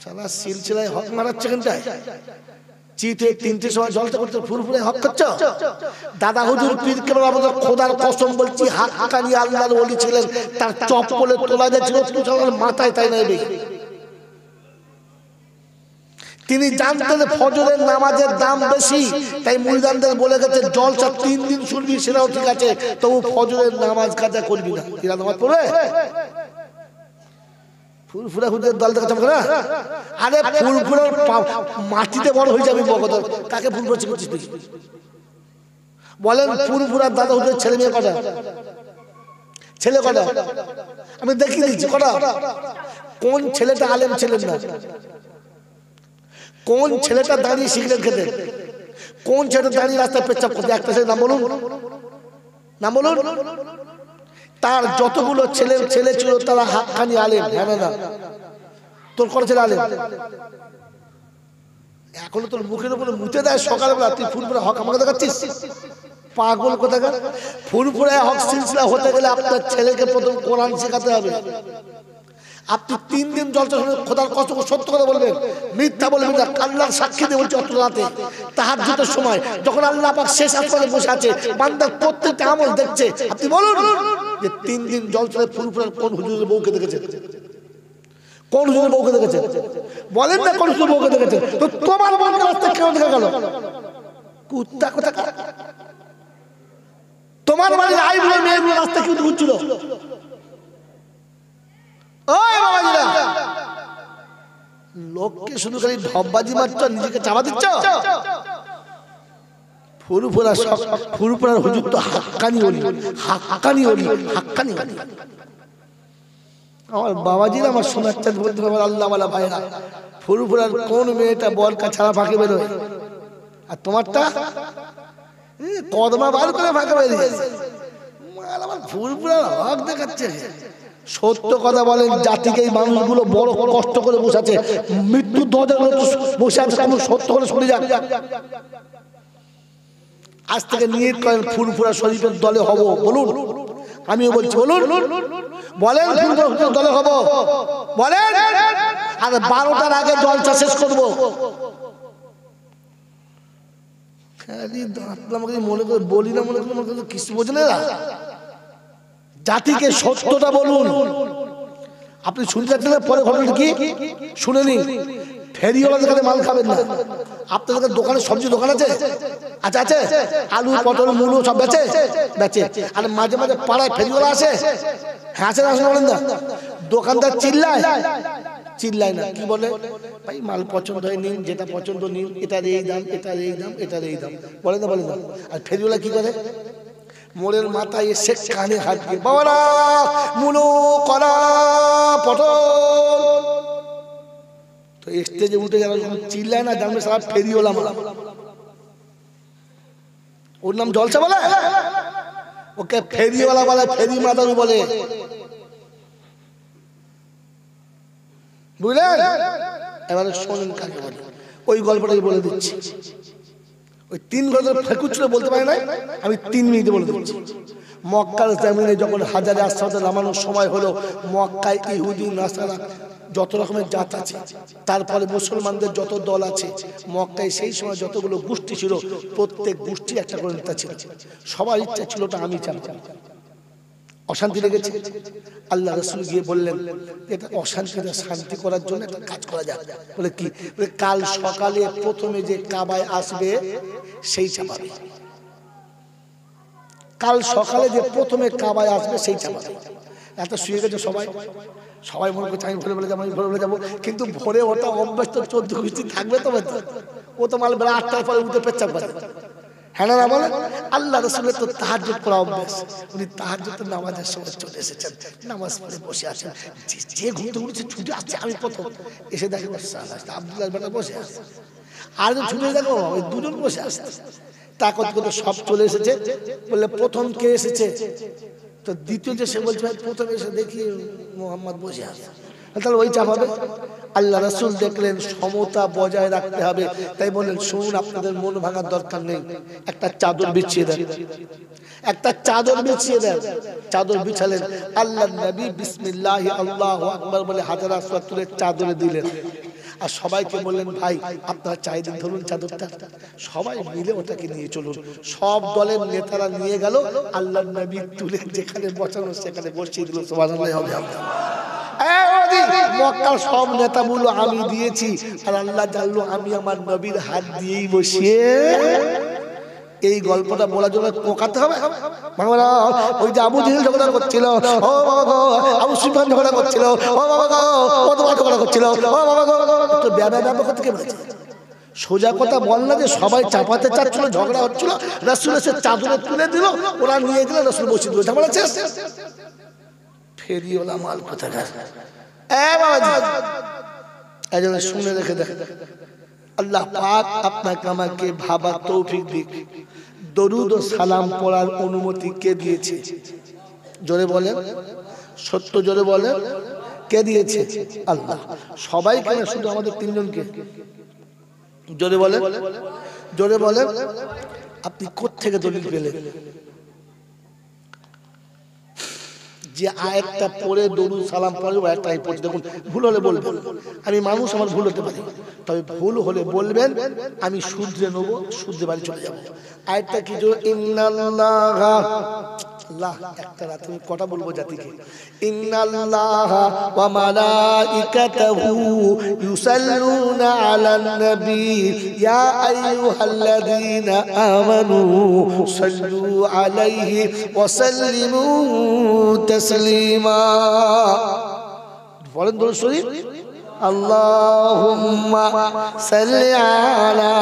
শালা সিলসিলায় হক মারাচ্ছে কেনটায় চিতে 3টের সময় জলটা করতে ফুরফুরে হক করছ দাদা হুজুর পীর কেবল আমাদের খোদার কসম বলছি হাক্কানি আল্লাহর ওলি ছিলেন তার চপ্পলে তোলা যাচ্ছিল তুষার মাথায় তাই নাই তিনি জানতেন ফজরের নামাজের দাম বেশি তাই মুরিদানদের বলে গেছে জলসা 3 দিন শুনবি সেটাও ঠিক আছে তবু ফজরের নামাজ কাজা করবি না এরা নামাজ পড়বে ফুরফুরা হুজুরের দল দেখা চমকে না আরে ফুরফুরার মাটিতে বড় হয়ে যাবে বগদর কাকে ফুরফুরা করছিস তুই বলেন ফুরফুরার দাদা হুজুরের ছেলে মেয়ে কটা ছেলে কটা আমি দেখিয়ে দিচ্ছি কটা কোন ছেলেটা আলেম ছিলেন না কোন ছেলেটা দাঁড়িয়ে সিগারেট খেতে কোন ছেলেটা দাঁড়িয়ে রাস্তায় পেচ্ছাপ করতে একটা ছেলে নাম বলুন নাম বলুন তার যতগুলো ছেলে ছিল তারা হাক্কানি আলেম হ্যাঁ না তোর কোন ছেলে আলেম এখনো তোর মুখের উপরে মুতে দেয় সকালবেলা তুই ফুরফুরা হক আমাকে দেখাচ্ছিস পাগল কোথাকার ফুরফুরা হক সিলসিলা হতে গেলে আপনার ছেলেকে প্রথম কোরআন শেখাতে হবে আপনি 3 দিন জলসা শুনে খোদার কসম সত্য কথা বলবেন মিথ্যা বলবেন না আল্লাহর সাক্ষী দিয়ে বলছি অত রাতে তাহাজ্জুদের সময় যখন আল্লাহ পাক শেষ আসমানে বসে আছে বান্দার প্রত্যেকটা আমল দেখছে আপনি বলুন যে 3 দিন জলসায় ফুরফুরার কোন হুজুরের বউকে দেখেছেন কোন হুজুরের বউকে দেখেছেন বলেন না কোন হুজুরের বউকে দেখেছেন তো তোমার বউকে রাস্তা কেন দেখা গেল কুত্তা কোথাকার তোমার বাড়ির আইগুলো মেয়েগুলো রাস্তা কেউ ঘুরছিল লোককে শুধু খালি ঢপবাজি মারছ নিজেকে চাপা দিচ্ছ ফুরফুরা সব ফুরফুরার হুজুর তো হাক্কানি ওলি হাক্কানি ওলি হাক্কানি ওলি আমার বাবাজির আমার শোনার চাঁদ বলতে পারবে আল্লাহওয়ালা ভাইরা ফুরফুরার কোন মেয়েটা বলকা ছাড়া ফাঁকে বেরোয় আর তোমারটা কদমা বার করে ফাঁকে বেরিয়েছে আমার ফুরফুরার হক দেখাচ্ছে সত্য কথা বলেন জাতিকে এই মানুষগুলো বড় কষ্ট করে বসে আছে মৃত্যুর দরজাগুলো বসে আছে সত্য করে শুনে যাক আজ থেকে নিয়ত করেন ফুরফুরা শরীফের দলে হব বলুন আমিও বলছি বলুন বলেন ফুরফুরা দলে হব বলেন আর 12টার আগে জলসা শেষ করব খালি আমাকে মনে করে বলি না মনে করে কিছু বোঝে না জাতিকে সত্যটা বলুন আপনি শুনতে চাচ্ছেন পরে ঘটনা কি শুনে নিন ফেরিওয়ালাদের কাছে মাল খাবেন না আপনাদের দোকানে সবজি দোকান আছে আচ্ছা আছে আলু পটল মূলো সব বেচে আর মাঝে মাঝে পাড়ায় ফেরিওয়ালা আসে হ্যাঁ আছে না বলেন না দোকানদার চিল্লায় না কি বলে ভাই মাল পছন্দ হয় নিন যেটা পছন্দ নিন এটার এই দাম এটার এই দাম এটার এই দাম বলে না আর ফেরিওয়ালা কি করে মোড়ের মাথায় এসে কানে হাত দিয়ে বাবারা মুলো কলা পটল তো স্টেজে উঠে যারা চিল্লায় না জানবে সারা ফেরিওয়ালা মালা ওর নাম জলসা বলে ওকে ফেরিওয়ালা বলে ফেরি মাদারু বলে বুঝলেন এবারে শোনেন কাকে বলে ওই গল্পটাই বলে দিচ্ছি ওই 3 গজের ফেকুচলে বলতে পারে না আমি 3 মিনিটে বলে দিচ্ছি মক্কার জমিনে যখন হাজারে আসসালাত নামানোর সময় হলো মক্কায় ইহুদি নাসারা যত রকমের জাত আছে তারপরে মুসলমানদের যত দল আছে মক্কায় সেই সময় যতগুলো গোষ্ঠী ছিল প্রত্যেক গোষ্ঠী একটা করে নেতা ছিল সবার ইচ্ছা ছিল ওটা আমি চালাবো অশান্তি লেগেছে আল্লাহ রাসূল গিয়ে বললেন এটা অশান্তিটা শান্তি করার জন্য একটা কাজ করা যায় বলে কি কাল সকালে প্রথমে যে কাবায় আসবে সেই চাপাবে কাল সকালে যে প্রথমে কাবায় আসবে সেই চাপাবে এত শুয়ে গেছে সবাই মনে করছে আমি ভোরে বলে যাবো কিন্তু ভোরে ওটা অভ্যাস তো 14 মিনিট থাকবে তো ও তো মাল বেলা 8টার পরে উঠে পেচ্ছাপ করে হ্যাঁ না বলে আল্লাহ রাসূলের তো তাহাজ্জুদ পড়া অভ্যাস উনি তাহাজ্জুদের নামাজের সময় চলে এসেছেন নামাজ পড়ে বসে আছেন যে ঘুম থেকে উঠেছে ছুটে আসছে আমি প্রথম এসে দেখে আব্দুল্লাহ বেটা বসে আছে আর ছুটে দেখো ওই দুজন বসে আসছে তাকত করে সব চলে এসেছে বললে প্রথম কে এসেছে তো দ্বিতীয় যে সে বলছে ভাই প্রথম এসে দেখি মোহাম্মদ বসে আছে তাহলে ওই চাপাবে আল্লাহ রাসূল দেখলেন সমতা বজায় রাখতে হবে তাই বলেন শুনুন আপনাদের মন ভাঙার দরকার নেই একটা চাদর বিছিয়ে দেন চাদর বিছালেন আল্লাহর নবী বিসমিল্লাহ আল্লাহু আকবার বলে হাজার আসওয়াদ তুলে চাদরে দিলেন আর সবাইকে বললেন ভাই আপনারা চাহিদা ধরুন চাদরটা, সবাই মিলে ওটাকে নিয়ে চলুন। সব দলের নেতারা নিয়ে গেল, আল্লাহর নবী তুলে যেখানে বসানো সেখানে বসিয়ে দিল। সুবহানাল্লাহ হবে আপনার মক্কার সব নেতা বলল আমি দিয়েছি, আর আল্লাহ জানলো আমি আমার নবীর হাত দিয়েই বসিয়ে। এই গল্পটা বলার জন্য কোকাতে হবে। ওই যে আবু জেহেল ঝগড়া করছিল, ও বাবা গো, আবু সুফিয়ান ঝগড়া করছিল, ও বাবা গো, ও তোমার ঝগড়া করছিল, ও বাবা গো, তো ব্যাবা করতে কে বলেছে? সোজা কথা বল না যে সবাই চাপাতে চাচ্ছিল, ঝগড়া হচ্ছিল, রাসূল এসে চাদরে তুলে দিল, ওরা নিয়ে গেল, রাসূল বসিয়ে দিল, ঝগড়া শেষ। ফেরিওয়ালা মাল কোথাকার। শুনে রেখে দেখ, আল্লাহ পাক আপনাকে আমাকে ভাবার তৌফিক দিক। দরুদ ও সালাম পড়ার অনুমতি কে দিয়েছে? জোরে বলেন, সত্য জোরে বলেন, কে দিয়েছে? আল্লাহ। সবাইকে না, শুধু আমাদের তিনজনকে? জোরে বলেন, জোরে বলেন। আপনি কোত্থেকে দলিল পেলেন? যে আয়াতটা পড়ে দরুদ সালাম পড়ে ওই আয়াতটাই পড়ে। দেখুন ভুল হলে বলবেন, আমি মানুষ, আমার ভুল হতে পারে, তবে ভুল হলে বলবেন, আমি শুধরে নেবো, শুধরে বাড়ি চলে যাবো। আয়াতটা কি? যে ইন্নাল্লাহ, আল্লাহ একটা রাতে আমি কটা বলবো জাতিকে, ইন্নাল্লাহ ওয়া মালাইকাতাহু ইউসাল্লুনা আলান নবী ইয়া আইয়ুহাল্লাযীনা আমানু সাল্লু আলাইহি ওয়া সাল্লিমু তাসলিমা। বলেন দরুদ শরীফ, আল্লাহুম্মা সাল্লি আলা।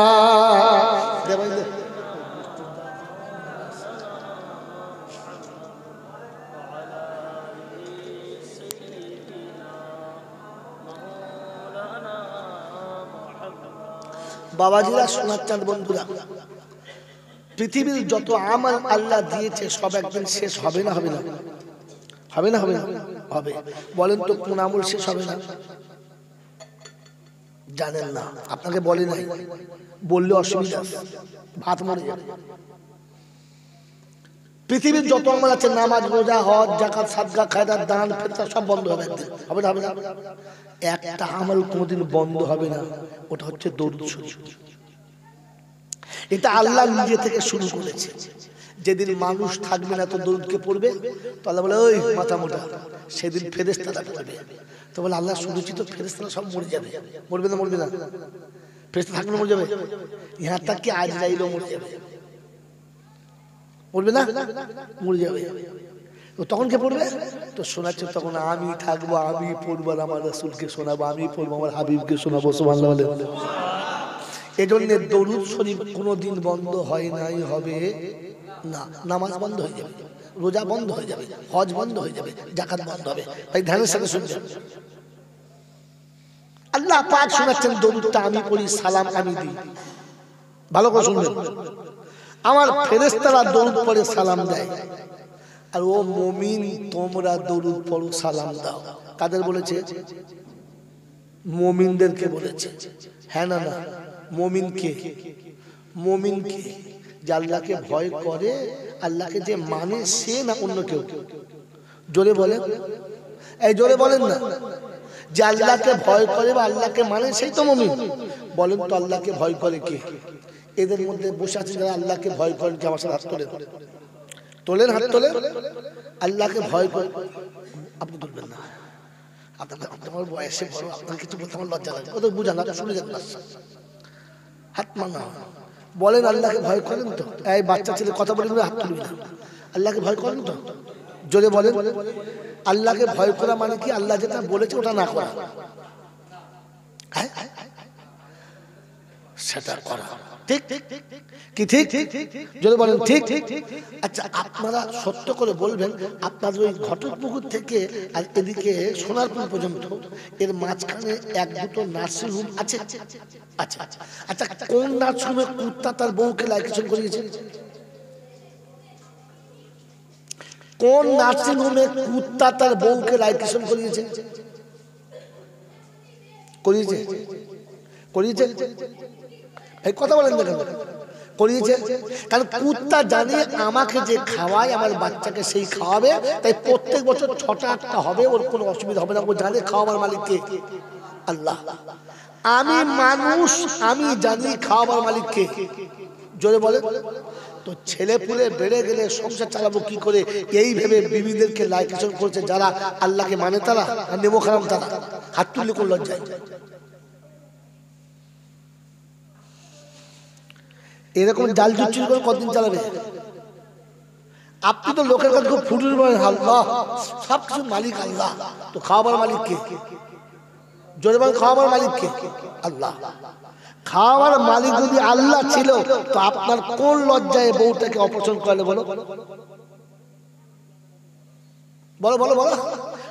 বাবাজিরা, সোনার চাঁদ বন্ধুরা, পৃথিবীর যত আমল আল্লাহ দিয়েছে সব একদিন শেষ হবে না? হবে না? হবে না? হবে না? হবে। বলেন তো কোন আমল শেষ হবে না? জানেন না? আপনাকে বলে নাই, বললে অসুবিধা, ভাত মরে যাবে। পৃথিবীর যত আমল আছে, নামাজ, রোজা, হজ, যাকাত, সাদকা, খায়রাত, দান, ফিতরা, সব বন্ধ হবে একদিন। হবে না? হবে না? একটা আমল কোনোদিন বন্ধ হবে না, ওটা হচ্ছে দরুদ শরীফ। এটা আল্লাহ নিজে থেকে শুরু করেছে। যেদিন মানুষ থাকবে না তো দরুদকে পড়বে, তো আল্লাহ বলে ওই মাথা মোটা, সেদিন ফেরেশতারা পড়বে। তো বলে আল্লাহ শুনেছি তো ফেরেশতারা সব মরে যাবে। মরবে না? মরবে না? ফেরেশতা থাকলে মরে যাবে, ইহা তাক কি আজরাইলও মরে যাবে। মরবে না? মরে যাবে। তো তখন কে পড়বে? তো শোনাচ্ছে তখন আমি থাকবো, আমি পড়বো, আমার রাসূলকে শোনাবো, আমি পড়বো, আমার হাবিবকে শোনাবো। সুবহানাল্লাহ। এজন্য দরুদ শরীফ কোনোদিন বন্ধ হয় নাই, হবে না। নামাজ বন্ধ হয়ে যাবে, রোজা বন্ধ হয়ে যাবে, হজ বন্ধ হয়ে যাবে, যাকাত বন্ধ হবে। ভাই ধ্যানের সাথে শুনবেন, আল্লাহ পাক শোনাচ্ছেন দরুদটা আমি পড়ি, সালাম আমি দিই। ভালো করে শুনবেন, আমার ফেরেশতারা দরুদ পড়ে সালাম দেয়, আর ও মুমিন তোমরা দরুদ পড়ো সালাম দাও। কাদের বলেছে? মুমিনদেরকে বলেছে। হ্যাঁ না? না, মুমিনকে। মুমিনকে যে আল্লাহকে ভয় করে, আল্লাহকে যে মানে, সে না অন্য কেউ? জোরে বলেন, এই জোরে বলেন না। যে আল্লাহকে ভয় করে বা আল্লাহকে মানে সেই তো মুমিন। বলেন তো আল্লাহকে ভয় করে কে? এদের মধ্যে বসে আছে যারা আল্লাহকে ভয় করেন, কে? আমার সাথে হাত তোলেন, তোলেন, হাত তোলেন। আল্লাহকে ভয় করে, আপনি তুলবেন না, আপনার বয়সে বড়, আপনার কিছু বলতে আমার লজ্জা লাগে, ওদের বুঝান, শুনে যান না, হাত মানা। বলেন আল্লাহকে ভয় করেন তো? এই বাচ্চা ছেলে কথা বলে হাত তুলবি না। আল্লাহকে ভয় করেন তো? জোরে বলেন। আল্লাহকে ভয় করা মানে কি? আল্লাহ যেটা বলেছে ওটা না করা, সেটা করা। ঠিক কি? ঠিক যদি বলেন ঠিক। আচ্ছা, আপনারা সত্য করে বলবেন, আপনাদের ওই ঘটকপুকুর থেকে আর এদিকে সোনারপুর পর্যন্ত এর মাঝখানে এক দুটো নার্সিং হোম আছে? আচ্ছা আচ্ছা, কোন নার্সিং হোমে কুত্তা তার বউকে লাইকেশন করিয়েছে? কোন নার্সিং হোমে কুত্তা তার বউকে লাইকেশন করিয়েছে? করিয়েছে? করিয়েছে? এই কথা বলেন দেখেন, করিয়েছে। কারণ কুত্তা জানে আমাকে যে খাওয়ায় আমার বাচ্চাকে সেই খাওয়াবে, তাই প্রত্যেক বছর ৬টা ৮টা হবে, ওর কোনো অসুবিধা হবে না। ও জানে খাওয়াবার মালিক কে। আল্লাহ। আমি মানুষ, আমি জানি খাওয়াবার মালিক কে, জোরে বলে। তো ছেলে পুলে বেড়ে গেলে সংসার চালাবো কি করে, এই ভেবে বিবিদেরকে লাইকেশন করছে যারা আল্লাহকে মানে, তারা আর নেমো খারাম তারা হাত তুললে কোন লজ্জায়। এরকম জাল জুচ্চুরি করে কতদিন চালাবে? আপনি তো লোকের কাছে খুব ফুটুর বলেন আল্লাহ, সব কিছু মালিক আল্লাহ, তো খাওয়াবার মালিক কে, জোরে বলেন খাওয়াবার মালিক কে? আল্লাহ। খাওয়ার মালিক যদি আল্লাহ ছিল তো আপনার কোন লজ্জায় বউটাকে অপছন্দ করলে বলো বলো বলো বলো।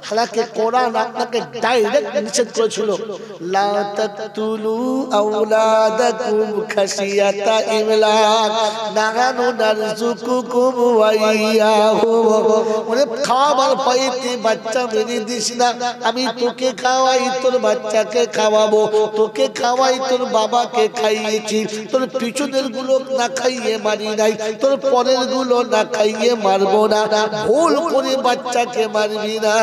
হালাকে কোরআন আপনাকে ডাইরেক্ট নিষেধ করেছিল, লা তাকতুলু আওলাদাকুম খাশিয়াতা ইমলাক নাহানু নারযুকুকুম ওয়া ইয়াহুম। ওরে খাবার পাইতে বাচ্চা মেরে দিস না, আমি তোকে খাওয়াই তোর বাচ্চাকে খাওয়াবো, তোকে খাওয়াই তোর বাবাকে খাইয়েছি, তোর পিছনের গুলো না খাইয়ে মারি নাই, তোর পরের গুলো না খাইয়ে মারবো না, ভুল করে বাচ্চাকে মারবি না।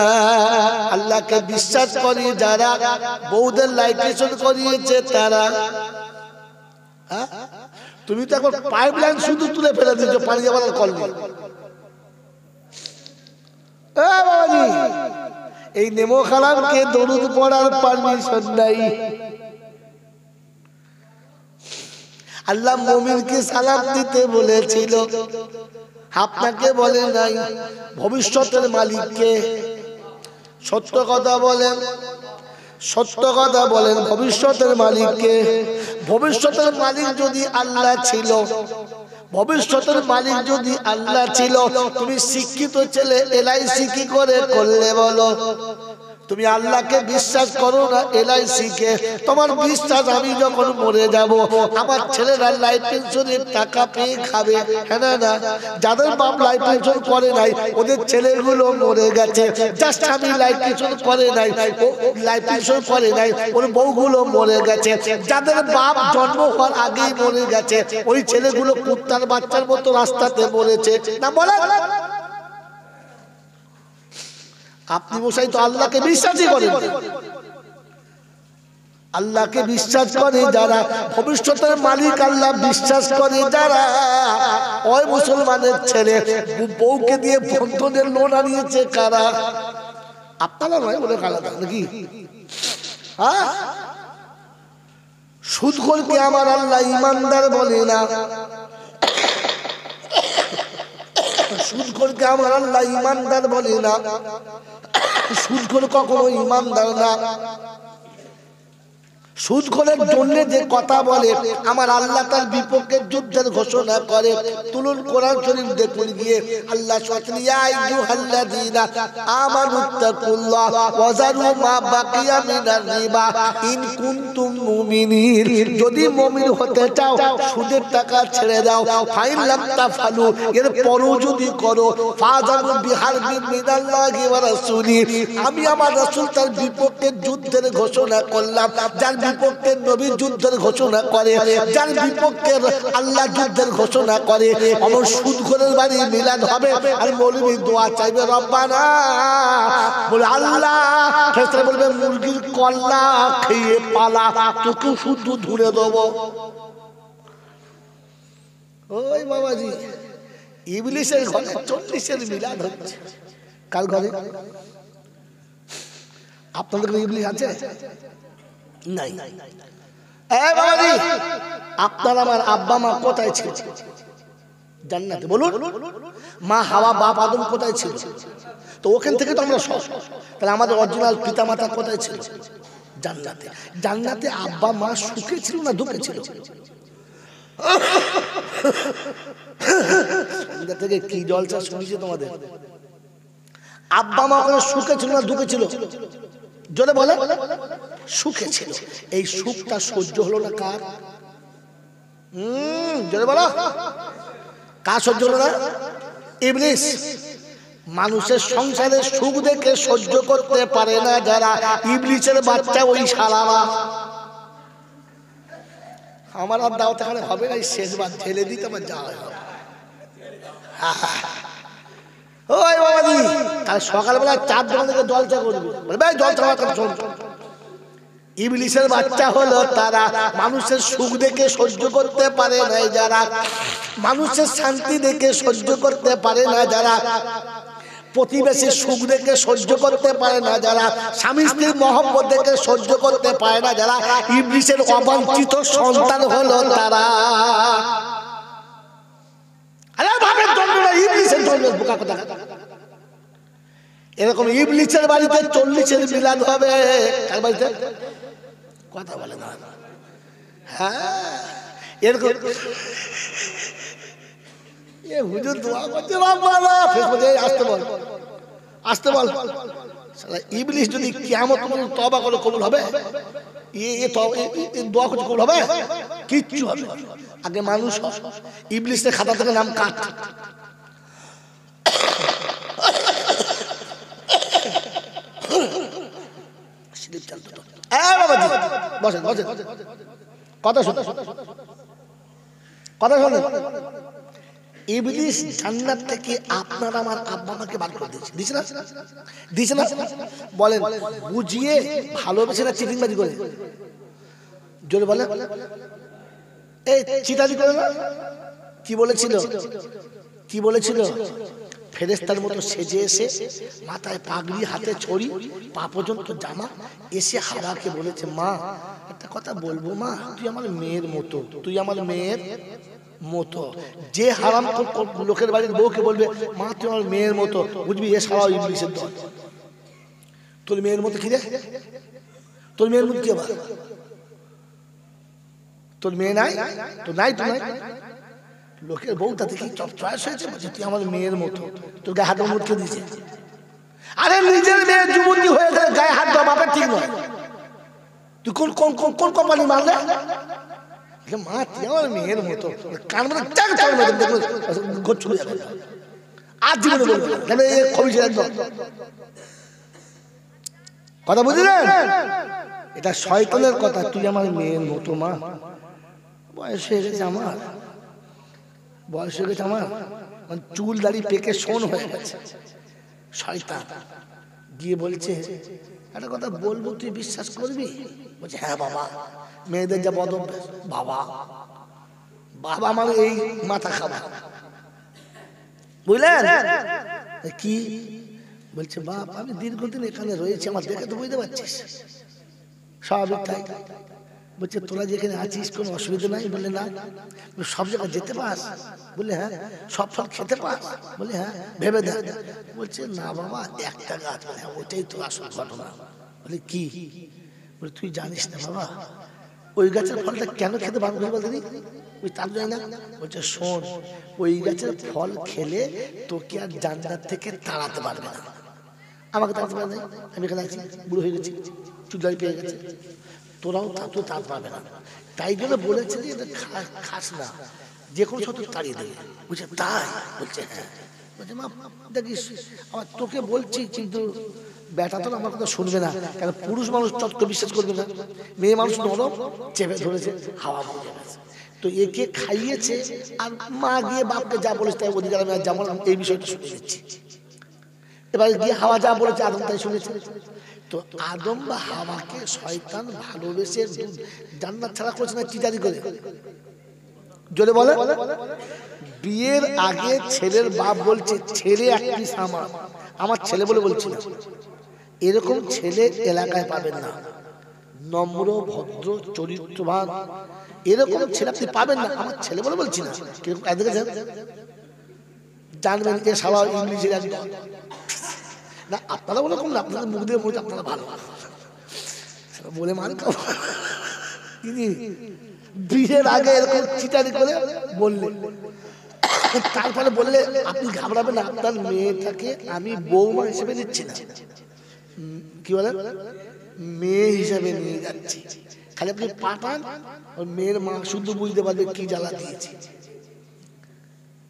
আল্লাহকে বিশ্বাস করি যারা বউদের লাইকেশন করিয়েছে তারা, তুমি তো এখন পাইপলাইন শুধু তুলে ফেলে দিয়েছো, পানি যাবার কল নেই। এই নেমো খালামকে দরুদ পড়ার পারমিশন নাই। আল্লাহ মুমিনকে সালাম দিতে বলেছিল, আপনাকে বলে নাই। ভবিষ্যতের মালিককে সত্য কথা বলেন, সত্য কথা বলেন, ভবিষ্যতের মালিককে। ভবিষ্যতের মালিক যদি আল্লাহ ছিল, ভবিষ্যতের মালিক যদি আল্লাহ ছিল, তুমি শিক্ষিত ছেলে এলআইসি কি করে করলে বলো? তুমি আল্লাহকে বিশ্বাস করো না, এলআইসি কে। তোমার বিশ্বাস আমি যখন মরে যাব আমার ছেলেরা লাইফ পেনশনের টাকা পেয়ে খাবে, হ্যাঁ না না? যাদের বাপ লাইফ পেনশন করে নাই ওদের ছেলেগুলো মরে গেছে, জাস্ট আমি লাইফ পেনশন করে নাই, ও লাইফ পেনশন করে নাই, ওর বউগুলো মরে গেছে। যাদের বাপ জন্ম হওয়ার আগেই মরে গেছে ওই ছেলেগুলো কুত্তার বাচ্চার মতো রাস্তাতে মরেছে না, বলে? আপনি মশাই তো আল্লাহকে বিশ্বাসই করেন। আল্লাহকে বিশ্বাস করে যারা, ভবিষ্যতের মালিক আল্লাহ বিশ্বাস করে যারা, ওই মুসলমানের ছেলে বউকে দিয়ে বন্ধনের লোন আনিয়েছে কারা? আপনারা নয়, বলে আলাদা নাকি? হ্যাঁ, সুদখোরকে আমার আল্লাহ ইমানদার বলে না, সুদখোরকে আমার আল্লাহ ইমানদার বলে না, সুদখোর কখনো ইমানদার না। সুদখোরের জন্য যে কথা বলে আমার আল্লাহ তার বিপক্ষে যুদ্ধের ঘোষণা করে। তুলুন কোরআন শরীফ দেখুন গিয়ে, আল্লাহ বলেন ইয়া আইয়ুহাল্লাযীনা আমানুত্তাকুল্লাহ ওয়া যারু মা বাকিয়া মিনার রিবা ইন কুনতুম মুমিনিন। যদি মুমিন হতে চাও সুদের টাকা ছেড়ে দাও। ফাইন লাম তাফালু, এর পরও যদি করো, ফাযানু বিহারবিন মিনাল্লাহি ওয়া রাসূলি, আমি আমার রাসূল তার বিপক্ষে যুদ্ধের ঘোষণা করলাম। যার বিপক্ষে নবী যুদ্ধের ঘোষণা করে, যার বিপক্ষে আল্লাহ যুদ্ধের ঘোষণা করে, আমার সুদখোরের বাড়ি মিলাদ হবে আর মৌলবী দোয়া চাইবে, রব্বানা বলে আল্লাহ, ফেরেশতারা বলবে মুরগির কল্লা খেয়ে পালা, তোকে শুদ্ধ ধরে দেবো। ওই বাবাজি, ইবলিসের ঘরে 40-এর মিলাদ হচ্ছে। কার ঘরে? আপনাদের ঘরে ইবলিস আছে? নাই। আপনার আমার আব্বা মা কোথায় ছিল? জান্নাতে। বলুন, মা হাওয়া বাপ আদম কোথায় ছিল? তো ওখান থেকে তো আমরা সব, তাহলে আমাদের অরিজিনাল পিতা মাতা কোথায় ছিল? জান্নাতে। জান্নাতে আব্বা মা সুখে ছিল না দুঃখে ছিল? সন্ধ্যা থেকে কি জলসা শুনেছি তোমাদের। আব্বা মা ওখানে সুখে ছিল না দুঃখে ছিল? জোরে বলে, সুখে ছিল। এই সুখটা সহ্য হলো না কার? জোরে বলো, কার সহ্য হলো না? ইবলিস। মানুষের সংসারে সুখ দেখে সহ্য করতে পারে না যারা, ইবলিসের বাচ্চা ওই শালারা। আমার আর দাওয়াত এখানে হবে না, শেষবার ঠেলে দিতে আমার যাওয়া হবে। ওই বাবাজি, কাল সকালবেলা 4 দোকান থেকে জলচা করবি, ভাই জলচা ইবলিসের বাচ্চা হলো তারা মানুষের সুখ দেখে সহ্য করতে পারে না যারা, মানুষের শান্তি দেখে সহ্য করতে পারে না যারা, প্রতিবেশীর সুখ দেখে সহ্য করতে পারে না যারা, স্বামী স্ত্রীর মহব্বত দেখে সহ্য করতে পারে না যারা, ইবলিসের অবাঞ্ছিত সন্তান হলো তারা। আরে বাপের জন্ম না, ইবলিসের জন্ম, বোকা কথা। এরকম ইবলিসের বাড়িতে 40-এর মিলাদ হবে। কার বাড়িতে? কথা বলে না। হ্যাঁ, এরকম এ হুজুর দোয়া করছে, বাবা ফেসবুকে আসতে বল, আসতে বল। শালা ইবলিস যদি কিয়ামত পর্যন্ত তওবা করে কবুল হবে? দোয়া করছে কবুল হবে? কিচ্ছু হবে। আগে মানুষ ইবলিসের খাতা থেকে নাম কাট। বসেন বসেন, কথা শোনো, কথা শোনো। ইবলিস জান্নাত থেকে আপনার আমার আব্বা আমাকে বার করে দিয়েছে, দিছে না? দিছে না? বলেন বুঝিয়ে ভালোবেসে না চিটিংবাজি করে? জোরে বলেন। এই চিটারি করে না? কি বলেছিল? কি বলেছিল? ফেরেশতার মতো সেজে এসে মাথায় পাগড়ি, হাতে ছড়ি, পা পর্যন্ত জামা, এসে হাওয়াকে বলেছে, মা একটা কথা বলবো মা, তুই আমার মেয়ের মতো, তুই আমার মেয়ের মতো। যে হারাম লোকের বাড়ির বউকে বলবে মা তুই আমার মেয়ের মতো, বুঝবি এ সারা ইবলিসের দল। তোর মেয়ের মতো কি রে? তোর মেয়ের মতো কি আবার? তোর মেয়ে নাই তো? নাই তো নাই। লোকের বউটা দেখি চয়েস হয়েছে, বলছে তুই আমার মেয়ের মতো, তোর গায়ে হাত দেওয়া মুখে দিয়েছে। আরে নিজের মেয়ে যুবতী হয়ে গেলে গায়ে হাত দেওয়া বাপের ঠিক নয়। তুই কোন কোন কোন কোম্পানি মারলে? মা তুই আমার মেয়ের মতো, কান মানে ঘর চলে যাবে, আর জীবনে বলবে একদম। কথা বুঝলেন? এটা শয়তানের কথা। তুই আমার মেয়ের মতো মা, বয়স হয়ে গেছে আমার, বয়স হয়ে গেছে আমার, চুল দাড়ি পেকে শোন হয়ে গেছে। শয়তান গিয়ে বলছে একটা কথা বলবো, তুই বিশ্বাস করবি? বলছে হ্যাঁ বাবা। মেয়েদের যা বদ বাবা, বাবা মানে এই মাথা খাবা, বুঝলেন? কি বলছে? বাপ আমি দীর্ঘদিন এখানে রয়েছি, আমার দেখে তো বুঝতে পারছিস, স্বাভাবিক তাই। বলছে তোরা যেখানে আছিস কোনো অসুবিধা নাই? বললে না। সব জায়গায় যেতে পাস? বললে হ্যাঁ। সব ফল খেতে পাস? বলে হ্যাঁ। ভেবে দেখ। বলছে না বাবা, একটা গাছ। বলে ওইটাই তো আসল ঘটনা। বলে কি? বলে তুই জানিস না বাবা, ওই গাছের ফলটা কেন খেতে পারবো না? বলতে ওই তার জানি না। বলছে শোন, ওই গাছের ফল খেলে তোকে আর জান্নাত থেকে তাড়াতে পারবে না। আমাকে তাড়াতে পারবে না, আমি এখানে আছি, বুড়ো হয়ে গেছি, চুলদারি পেয়ে গেছে, তোরাও তো তাড়াতে পারবে না। তাই জন্য বলেছে যে এটা খাস না, যে কোনো শত্রু তাড়িয়ে দেবে। বুঝছে তাই? বলছে হ্যাঁ। বলছে মা দেখিস, আমার তোকে বলছি, কিন্তু বেটা তো আমার কথা শুনবে না, কেন পুরুষ মানুষ চট করে বিশ্বাস করবে না, মেয়ে মানুষ নরম, চেপে ধরেছে, হাওয়া বুঝে গেছে। তো একে খাইয়েছে, আর মা গিয়ে বাপকে যা বলেছে তাই অধিকার আমি আর যেমন এই বিষয়টা শুনে দিচ্ছি। এবারে গিয়ে হাওয়া যা বলেছে আদম তাই শুনেছে। তো আদম বা হাওয়াকে শয়তান ভালোবেসে জান্নাত ছাড়া করেছে না চিটারি করে? জোরে বলে। বিয়ের আগে ছেলের বাপ বলছে ছেলে এক পিস আমার, আমার ছেলে বলে বলছি না। এরকম ছেলে এলাকায় পাবেন না, নম্র ভদ্র চরিত্রবান, এরকম ছেলে আপনি পাবেন না। আমার ছেলে বলে বলছি না, কিরকম জানবেন যে সারা ইংলিশের একদম না। আপনারা বলে কম না, আপনাদের মুখ দিয়ে বলছে আপনারা ভালো বলে মান বিয়ের আগে এরকম চিটারি করে বললেন, তারপরে বললে আপনি ঘাবড়াবেন না, আপনার মেয়েটাকে আমি বৌমা হিসেবে নিচ্ছি না, কি বলে মেয়ে হিসাবে নিয়ে যাচ্ছি। খালি আপনি পাঠান, ওর মেয়ের মা শুধু বুঝতে পারবে কি জ্বালা দিয়েছে।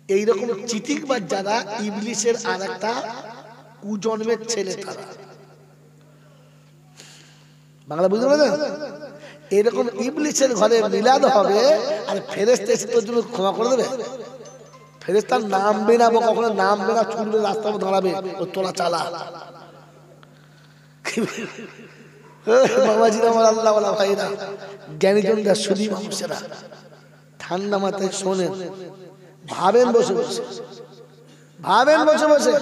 এইরকম চিটিংবাজ যারা ইবলিসের আর একটা কুজন্মের ছেলে, তারা বাংলা বুঝতে পারলেন? এরকম ইবলিসের ঘরে মিলাদ হবে, আর ফেরেশতা এসে তোর জন্য ক্ষমা করে দেবে? ফেরেশতা নামবে না, কখনো নামবে না, ছুটবে রাস্তায় দাঁড়াবে, ও তোরা চালা। বাবাজিরা আমার আল্লাহওয়ালা ভাইরা, জ্ঞানীজনরা, সুধী মানুষেরা, ঠান্ডা মাথায় শোনেন, ভাবেন বসে বসে, ভাবেন বসে বসে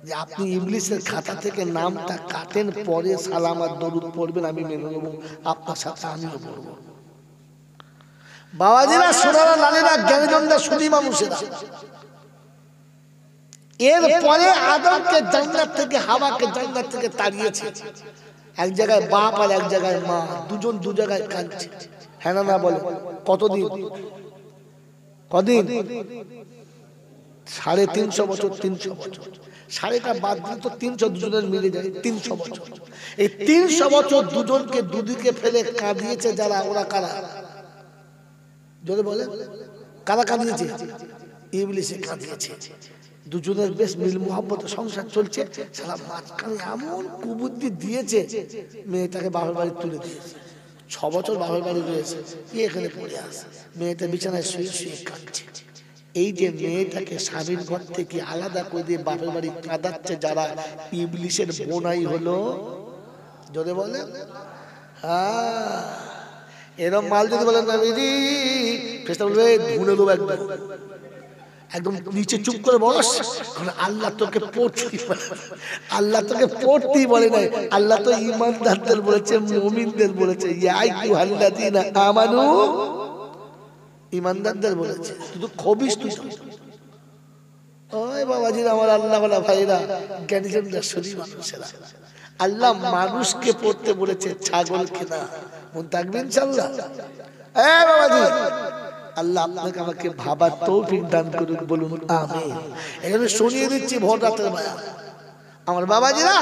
যে আপনি ইবলিসের খাতা থেকে নামটা কাটেন, পরে সালাম আর দরুদ পড়বেন, আমি মেনে নেবো, আপনার সাথে আমিও পড়বো। বাবাজিরা, সোনারা, লালেরা, জ্ঞানীজনরা, সুধী মানুষেরা, এরপরে আদমকে জান্নাত থেকে, হাওয়াকে জান্নাত থেকে তাড়িয়েছে। এক জায়গায় বাপ আর এক জায়গায় মা, দুজন দু জায়গায় কাঁদছে। হ্যাঁ না বলে? কতদিন? কদিন? 350 বছর। 300 বছর, সাড়েটা বাদ দিলে তো 300 দুজনের মিলে যায় 300 বছর। এই 300 বছর দুজনকে দুদিকে ফেলে কাঁদিয়েছে যারা, ওরা কারা? যদি বলে কারা কাঁদিয়েছে? ইবলিসে কাঁদিয়েছে। দুজনের বেশ মিল মোহাম্মত সংসার চলছে, সারা মাঝখানে এমন কুবুদ্ধি দিয়েছে, মেয়েটাকে বাবার বাড়ি তুলে দিয়েছে। 6 বছর বাবার বাড়ি রয়েছে, এখানে পড়ে আসে, মেয়েটা বিছানায় শুয়ে শুয়ে কাঁদছে। এই যে মেয়েটাকে স্বামীর ঘর থেকে আলাদা করে দিয়ে বাপের বাড়ি কাঁদাচ্ছে যারা, ইবলিসের বোনাই হলো। যদি বলে হ্যাঁ, এরকম মাল যদি বলেন না দিদি, ফেরেশতা বলবে ধুনে দেবো একদম, একদম নিচে চুপ করে বস। আল্লাহ তোকে পড়তেই বলে, আল্লাহ তোকে পড়তেই বলে নাই, আল্লাহ তো ঈমানদারদের বলেছে, মুমিনদের বলেছে, ইয়া আইয়ুহাল্লাযীনা আমানু, ঈমানদারদের বলেছে। শুধু খবিস তুই। ওই বাবাজিরা আমার আল্লাহওয়ালা ভাইরা, জ্ঞানীজনরা, সুধী মানুষেরা, আল্লাহ মানুষকে পড়তে বলেছে, ছাগলকে না। মন থাকবে ইনশাআল্লাহ। বাবাজি, আল্লাহ আপনাকে আমাকে ভাবার তৌফিক দান করুক, বলুন আমিন। এখানে শুনিয়ে দিচ্ছি ভোর রাতের বেলা আমার বাবাজিরা,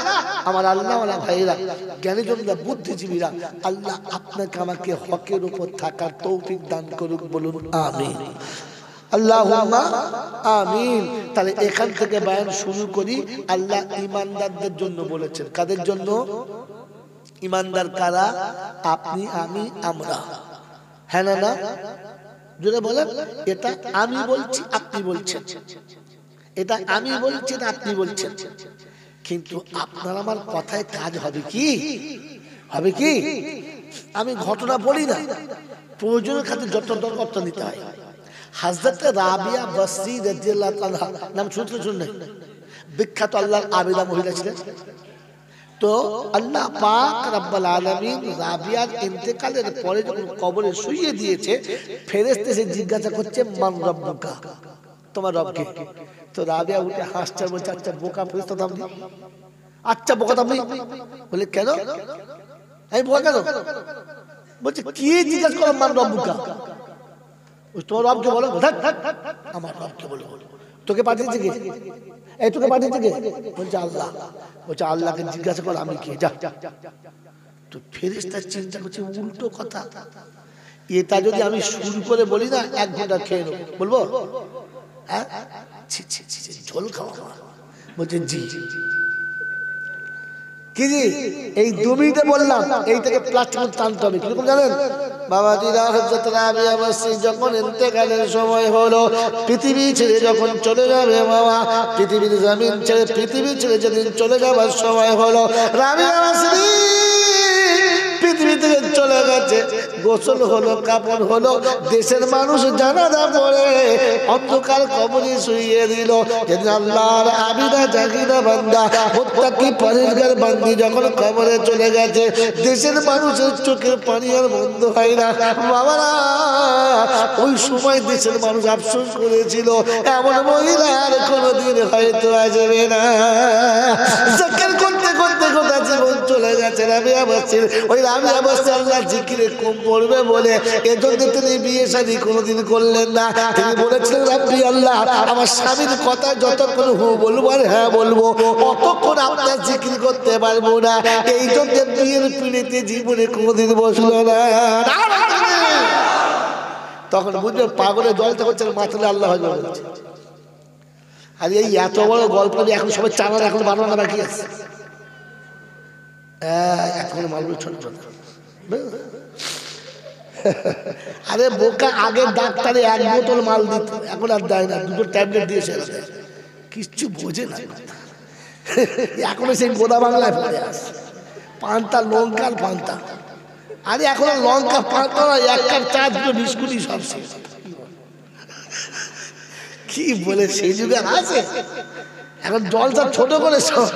আমার আল্লাহওয়ালা ভাইরা, জ্ঞানীজনরা, বুদ্ধিজীবীরা, আল্লাহ আপনাকে আমাকে হকের উপর থাকার তৌফিক দান করুক, বলুন আমিন। আল্লাহুম্মা আমিন। তাহলে এখান থেকে বয়ান শুরু করি। আল্লাহ ঈমানদারদের জন্য বলেছেন। কাদের জন্য? ঈমানদার কারা? আপনি, আমি, আমরা। হ্যাঁ না না? জোরে বলেন। এটা আমি বলছি, আপনি বলছেন, এটা আমি বলছি, এটা আপনি বলছেন, কিন্তু আপনার আমার কথায় কাজ হবে কি? হবে কি? আমি ঘটনা বলি না, প্রয়োজনের খাতে যত দরকার নিতে হয়। হযরত রাবিয়া বসরি রাদিয়াল্লাহু আনহা নাম শুনছেন? বিখ্যাত আল্লাহর আবিদা মহিলা ছিলেন। তো আল্লাহ পাক রব্বুল আলামিন রাবিয়ার ইন্তেকালের পরে যখন কবরে শুইয়ে দিয়েছে, ফেরেশতা এসে জিজ্ঞাসা করছে, মান রব্বুকা, তোমার রব কে? তো রাবিয়া উঠে হাসছে, বলছে, আচ্ছা বোকা ফেরেশতা আপনি, আচ্ছা বোকা আপনি। বলে কেন? আমি বোকা কেন? বলছে কি জিজ্ঞাসা করো, মান রব্বুকা, তোমার রবকে বলো। আমার রবকে বলো। তোকে পাঠিয়েছে কে? এই তোকে পাঠিয়েছে কে? বলছে আল্লাহ। বলছে আল্লাহকে জিজ্ঞাসা কর আমি কে, যা। তো ফেরেশতা চিন্তা করছে উল্টো কথা, এটা যদি আমি শুরু করে বলি না, 1 ঘন্টা খেয়ে নেব। বলবো? হ্যাঁ, ঝোল খাওয়া। বলছে জি। কি জি? এই 2 মিনিটে বললাম, এইটাকে প্লাস্টিক টানতে হবে। কিরকম জানেন বাবাজিরা? হযরত রাবিয়া বসরি যখন ইন্তেকালের সময় হলো, পৃথিবী ছেড়ে যখন চলে যাবে বাবা, পৃথিবীর জমিন ছেড়ে, পৃথিবী ছেড়ে যেদিন চলে যাবার সময় হলো, রাবিয়া বসরি পৃথিবী থেকে চলে গেছে। গোসল হলো, কাপড় হলো, দেশের মানুষ জানাজা পড়ে অন্ধকার কবরে শুইয়ে দিল। যেদিন আল্লাহর আবিদা জাগিরা বান্দা, মুত্তাকি পরহেজগার বান্দি যখন কবরে চলে গেছে, দেশের মানুষের চোখের পানি আর বন্ধ হয় না। বাবারা, ওই সময় দেশের মানুষ আফসোস করেছিল, এমন মহিলা আর কোনোদিন হয়তো আসবে না। জিকির করতে করতে গোটা জীবন চলে গেছে রাবিয়া বসরি। ওই রাবিয়া বসরি আল্লাহ জিকিরে কম পড়বে বলে এজন্য তিনি বিয়ে শাদী কোনোদিন করলেন না। তিনি বলেছিলেন, রাব্বি আল্লাহ, আমার স্বামীর কথা যতক্ষণ হু বলবো আর হ্যাঁ বলবো, অতক্ষণ আপনার জিকির করতে পারবো না। এই জন্য বিয়ের পিড়িতে জীবনে কোনোদিন বসলো না। তখন বুঝবে পাগলে জলটা করছে, মাথালে আল্লাহ হয়ে বলছে। আর এই এত বড় গল্প এখন সবাই চালান, এখন বানানো বাকি আছে। এখন মালগুলো ছোট ছোট। আরে বোকা, আগে ডাক্তারে 1 বোতল মাল দিত, এখন আর দেয় না, 2টো ট্যাবলেট দিয়েছে। কিচ্ছু বোঝে না, এখন সেই গোদা বাংলায় পড়ে আসে। পান্তা লঙ্কার পান্তা। আরে এখন লঙ্কা পান্তা না, এক কাপ চা দুটো বিস্কুটই সব শেষ। কি বলে সেই যুগে আছে? এখন জলটা ছোট করে সব।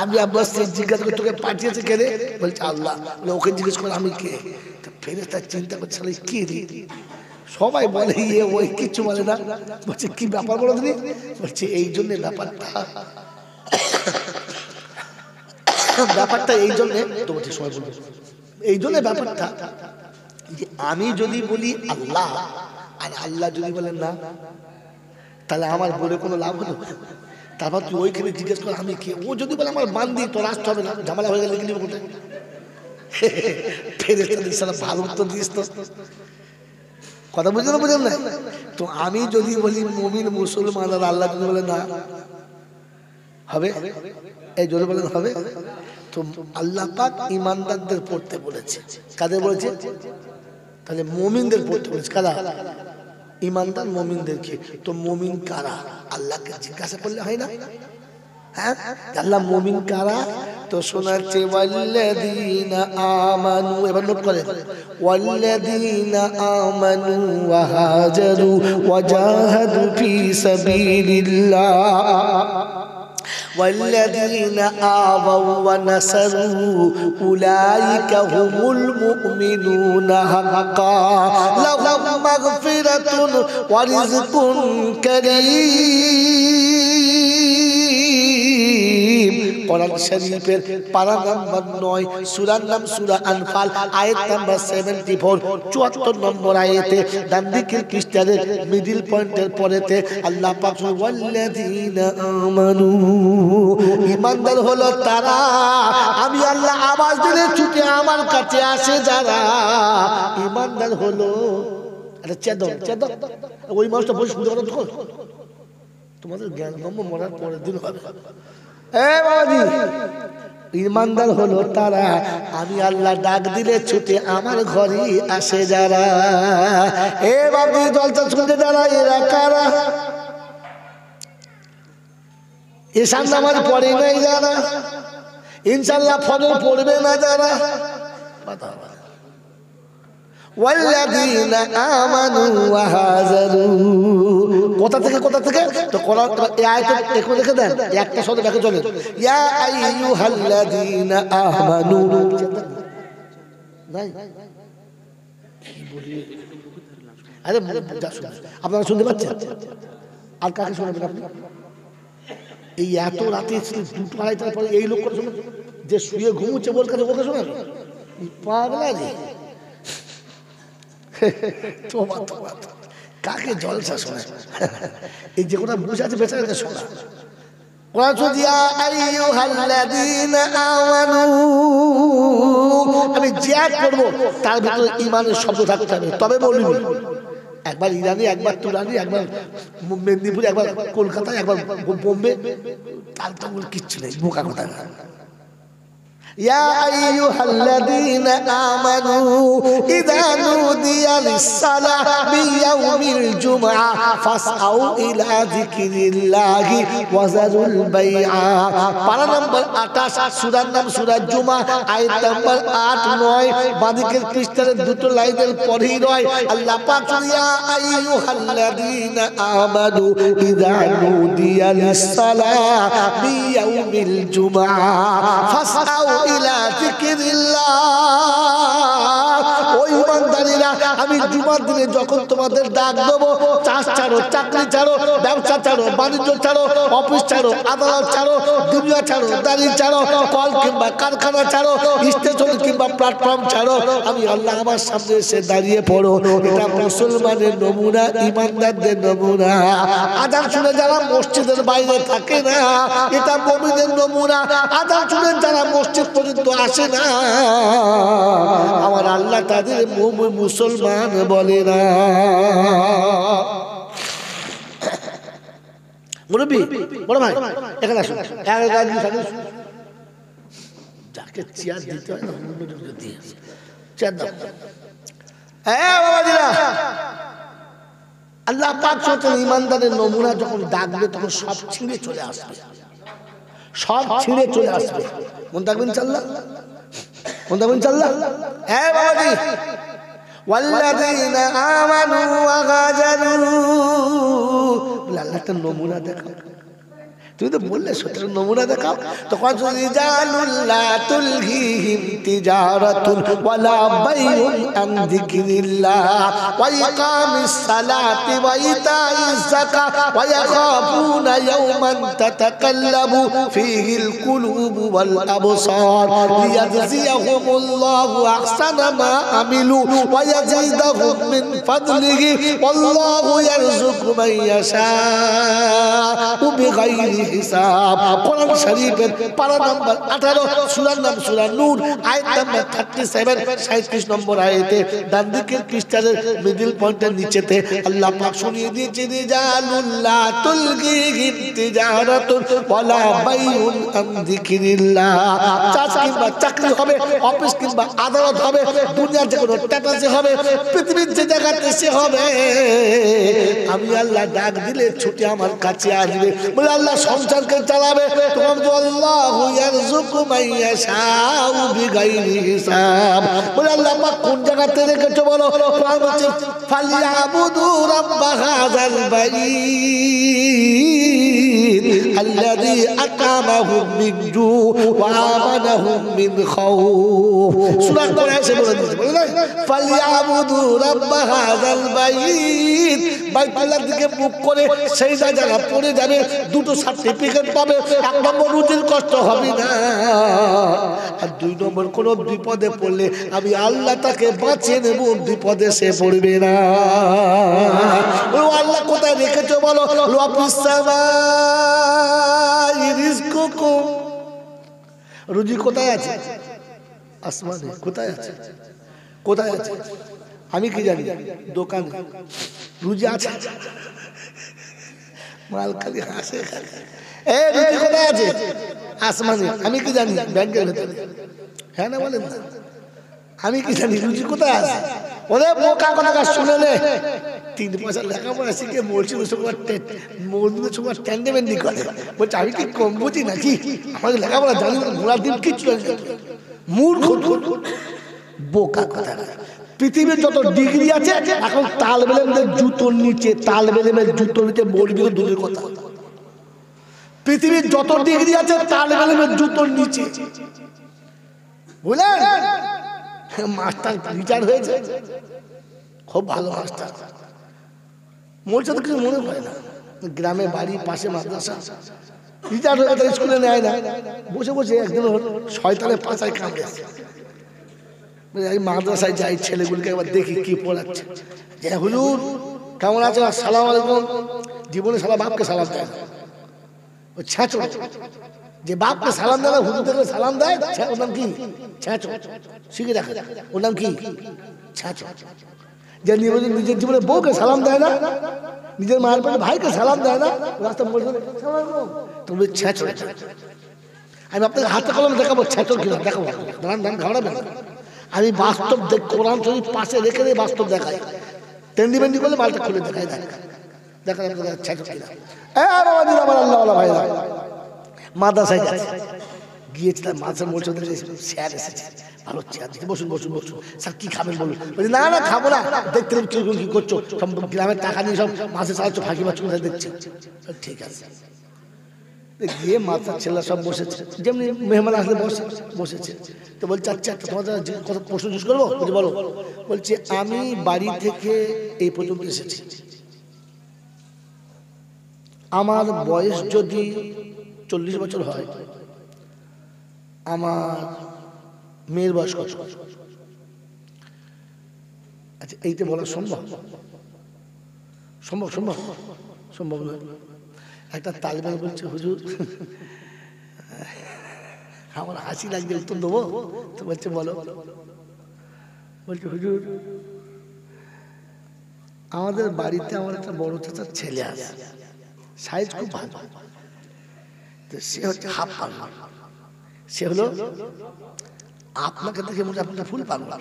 আমি আব্বাস জিজ্ঞাসা করে তোকে পাঠিয়েছে কে রে? বলছে আল্লাহ। ওকে জিজ্ঞেস করে আমি কে? ফেরেশতা চিন্তা করছে কে রে? সবাই বলে ইয়ে ওই কিছু বলে না। বলছে কি ব্যাপার বলো তুমি? বলছে এই জন্য ব্যাপারটা এই জন্যে তো বলছে সবাই বলবে এই জন্য ব্যাপারটা যে আমি যদি বলি আল্লাহ আর আল্লাহ যদি বলেন না, তাহলে আমার বলে কোনো লাভ হলো? তারপর তুই ওইখানে জিজ্ঞেস কর আমি কে। ও যদি বলে আমার বান্দি, তোর আসতে হবে না, ঝামেলা হয়ে গেলে লিখে কোথায়? ফেরেশতা ভালো উত্তর দিস তো। কথা বুঝলেন বুঝলেন না? তো আমি যদি বলি মুমিন মুসলমান আর আল্লাহ যদি বলে না হবে, এই জোরে বলেন হবে। তো আল্লাহ পাক ঈমানদারদের পড়তে বলেছে। কাদের বলেছে? তাহলে মুমিনদের পড়তে বলেছে। কারা? ঈমানদার মুমিনদেরকে। তো মুমিন কারা? আল্লাহকে জিজ্ঞাসা করলে হয় না? হ্যাঁ, আল্লাহ মুমিন কারা? তো শোনাচ্ছে ওয়াল্লাযীনা আমানু। এবার নোট করেন, ওয়াল্লাযীনা আমানু ওয়া হাজারু ওয়া জাহাদু ফি সাবিলিল্লাহ والذين آووا ونصروا أولئك هم المؤمنون حقا لهم مغفرة ورزق كريم। কোরআন শরীফের পারা নাম্বার 9, সূরার নাম সূরা আনফাল, আয়াত নাম্বার 74, 74 নম্বর আয়াতে ডান দিকের পৃষ্ঠার মিডল পয়েন্টের পরেতে আল্লাহ পাক ওয়াল্লাযীনা আমানু, ঈমানদার হলো তারা, আমি আল্লাহ আওয়াজ দিলে ছুটে আমার কাছে আসে যারা ঈমানদার হলো। আরে চেদন ওই মানুষটা বসে শুনতে পারো তো? তোমাদের জ্ঞান গম্য মরার পরের দিন হবে। ঈমানদার হলো তারা, আমি আল্লাহ ডাক দিলে ছুটে আমার ঘরে আসে যারা। এ বাবু জলসা শুনতে যারা, এরা কারা? ঈশান নামাজ পড়ে নাই যারা, ইনশাআল্লাহ ফজর পড়বে না যারা। ওয়াল্লাযীনা আমানু ওয়া হাজারু, কোথা থেকে তো কোরআন এই আয়াত একটু দেখে দেন, একটা শব্দ দেখে চলেন, ইয়া আইয়ুহাল্লাযীনা আমানু। নাই আরে আপনারা শুনতে পাচ্ছেন? আর কাকে শোনাবেন আপনি? এই এত রাতে 2টো 2:30টার পরে এই লোকটা শোনেন যে শুয়ে ঘুমুচ্ছে, ওর কাছে ওকে শোনেন? পাগলা রে, কাকে জলসা শোনে? এই যে কোটা বসে আছে বেচারাকে শোনা। আমি জিয়াদ করবো, তার ভিতরে ঈমানের শব্দ থাকতে হবে, তবে বলবি। একবার ইরানি, একবার তুরানি, একবার মেদিনীপুর, একবার কলকাতায়, একবার বোম্বে, তার তো কিচ্ছু নেই, বোকা কথা। يا أيها الذين آمنوا إذا نودي للصلاة من يوم الجمعة فاسعوا إلى ذكر الله وذروا البيع। পারা নাম্বার 28, সূরার নাম সূরা জুমা, আয়াত নাম্বার 8, 9, বাদিকের পৃষ্ঠার দুটো লাইনের পরেই রয় আল্লাহ পাক ইয়া আইয়ুহাল্লাযীনা আমানু ইযা নুদিয়া লিস-সালাহ মিন ইয়াউমিল জুমআ ফাসআউ ইলা যিকরিল্লাহ। ওই ইমানদারেরা, আমি জুমার দিনে যখন তোমাদের ডাক দেবো, চাষ ছাড়ো, চাকরি ছাড়ো, ব্যবসা ছাড়ো, বাণিজ্য ছাড়ো, অফিস ছাড়ো, আদালত ছাড়ো, দুনিয়া ছাড়ো, দাড়ি ছাড়ো, কল কিংবা কারখানা ছাড়ো, স্টেশন কিংবা প্ল্যাটফর্ম ছাড়ো, আমি আল্লাহ আমার সামনে এসে দাঁড়িয়ে পড়ো। এটা মুসলমানের নমুনা, ইমানদারদের নমুনা। আযান শুনে যারা মসজিদের বাইরে থাকে না, এটা মুমিনের নমুনা। আযান শুনে যারা মসজিদ পর্যন্ত আসে না, আমার আল্লাহ তাদের মুসলমান বলে না। মুরব্বি, বড় ভাই, এখানে আসুন। যাকে চেয়ার দিতে হয় না, চেয়ার দাও। আল্লাহ পাক বলেন ঈমানদারের নমুনা যখন ডাকবে তখন সব ছিঁড়ে চলে আসবে, সব ছিঁড়ে চলে আসবে। মন থাকবেন ইনশাআল্লাহ। ইনশাআল্লাহ। হ্যাঁ বাবাজি, ওয়াল্লাযীনা আমানু ওয়া হাজারু, আল্লাহ একটা নমুনা দেখাও। তুমি তো বললে সত্যি নমুনা দেখাও। তখন রিজালুল্লাহ তুলহিহিম তিজারাতুন ওয়ালা বাইউন আন যিকরিল্লাহ ওয়া ইকামিস সালাতি ওয়া ইতাইজ যাকাত ওয়া ইয়াখাফুনা ইয়াওমান তাতাকাল্লাবু ফীহিল কুলুবু ওয়াল আবসার লিয়াজজিয়াহুমুল্লাহু আহসানা মা আমিলু ওয়া ইয়াজিদাহুম মিন ফাদলিহি ওয়াল্লাহু ইয়ারযুকু মান ইয়াশাউ বিগাইরি হিসাব। কোরআন শরীফের পারা নাম্বার 18, সূরার নাম সূরা নূর, আয়াত নাম্বার 37, 37 নম্বর আয়াতে ডান দিকের পৃষ্ঠার মিডল পয়েন্টের নিচেতে আল্লাহ পাক শুনিয়ে দিয়েছেন রিজালুল্লাহ তুলহিহিম তিজারাতুন ওয়ালা বাইউন আন যিকরিল্লাহ। চাকরি হবে, অফিস কিংবা আদালত হবে, দুনিয়ার যে কোনো স্ট্যাটাসে হবে, পৃথিবীর যে জায়গাতে সে হবে, আমি আল্লাহ ডাক দিলে ছুটে আমার কাছে আসবে। বলে আল্লাহ সংসারকে চালাবে, তখন আল্লাহু ইয়ারযুকু মান ইয়াশাউ বিগাইরি হিসাব। বলে আল্লাহ পাক কোন জায়গাতে রেখেছো বলো? কোরআন বলছে ফালিয়াবুদু রাব্বা হাযাল বাইত আল্লাযী আতামাহুম মিন জু ওয়া আমানাহুম মিন খাউফ। সূরা কোরআনে বলে দিয়েছে, বলে না ফালিয়াবুদু রাব্বা হাযাল বাইত, বাইতুল্লাহর দিকে মুখ করে সেজদা যারা পড়ে যাবে দুটো সার্টিফিকেট পাবে। 1 নম্বর রুজির কষ্ট হবে না, আর 2 নম্বর কোন বিপদে পড়লে আমি আল্লাহ তাকে বাঁচিয়ে নেব, বিপদে সে পড়বে না। ও আল্লাহ কোথায় রেখেছো বলো? রব্বিস সামাই রিজকুকুম, রুজি কোথায় আছে? আসমানে। কোথায় আছে? কোথায় আছে? আমি কি জানি? দোকানে রুজি আছে। মাল খালি হাসে খালি। রুজি কোথায় আছে? আসমানে। আমি কি জানি? ব্যাংকের ভেতরে। হ্যাঁ না বলেন না? আমি কি জানি রুজি কোথায় আছে? ওরে বোকা কথা শুনে নে, 3 পয়সা লেখাপড়া শিখে মসজিদের সঙ্গে ট্যান্ডেমেন্টি করে। বলছে আমি কি কম বুঝি নাকি? আমাকে লেখাপড়া জানি ঘোড়ার দিন কিচ্ছু জানি না। মূর্খ বোকা কথা। পৃথিবীর যত ডিগ্রি আছে এখন তালবেলেমের জুতোর নিচে, তালবেলেমের জুতোর নিচে বলবি দূরের কথা। পৃথিবীর যত ডিগ্রি আছে তালবেলেমের জুতোর নিচে, বুঝলেন? মাস্টার রিটায়ার হয়েছে, খুব ভালো মাস্টার, মোলসা তো কিছু মনে করে না, গ্রামে বাড়ি, পাশে মাদ্রাসা, রিটায়ার হয়ে গেছে, স্কুলে নেয় না। বসে বসে একদিন শয়তানের পাছায় কামড়েছে। মাদ্রাসায় যাই, ছেলেগুলোকে একবার দেখি কি পড়াচ্ছে। যে হুজুর কেমন আছে? আসসালামু আলাইকুম। জীবনে সালা বাপকে সালাম দেয় না, ও ছ্যাঁচো। যে বাপকে সালাম দেয় না, হুজুরকে সালাম দেয়, ওর নাম কি? ছ্যাঁচো। শিখে রাখে, ওর নাম কি? ছ্যাঁচো। যে নিজের জীবনে বউকে সালাম দেয় না, নিজের মায়ের পেটে ভাইকে সালাম দেয় না, রাস্তা বলছে তুমি ছ্যাঁচো। আমি আপনাকে হাতে কলম দেখাবো ছ্যাঁচোর কিনা, দেখাবো, দাঁড়ান দাঁড়ান, ঘাবড়াবেন না। আমি বাস্তব কোরআন শরীফ পাশে রেখে দিয়ে বাস্তব দেখাই, টেন্ডি বেন্ডি করলে মালটা খুলে দেখাই, দেখা ছ্যাঁচো কিনা। আমার আল্লাহ ভাইরা মাদ্রাসায় যাচ্ছে, গিয়েছিলাম, মাদ্রাসার বলছে স্যার এসেছে, ভালো চেয়ার দিচ্ছে, বসুন বসুন বসুন। স্যার কি খাবেন বলুন? বলছি না না খাবো না, দেখতে কি করছো, সব গ্রামের টাকা নিয়ে সব মাসে চালাচ্ছ, ফাঁকি মাছ কোথায় দেখছি। ঠিক আছে। গিয়ে মাথার ছেলেরা সব বসেছে, যেমনি মেহমান আসলে বসেছে। তো বলছে আচ্ছা তোমাদের কত প্রশ্ন জিজ্ঞেস করবো? বলছি বলো। বলছে আমি বাড়ি থেকে এই পর্যন্ত এসেছি, আমার বয়স যদি 40 বছর হয়, আমার মেয়ের বয়স কত? আচ্ছা এইটা বলা সম্ভব? সম্ভব সম্ভব সম্ভব নয়। একটা তালিবান বলছে হুজুর, আমার হাসি লাগছে, উত্তর দেবো? তো বলছে বলো। বলছে হুজুর আমাদের বাড়িতে আমার একটা বড় চাচার ছেলে আছে, সাইজ খুব ভালো, তো সে হচ্ছে হাফ পাগল। সে হলো আপনাকে দেখে মনে আপনার ফুল পাগল।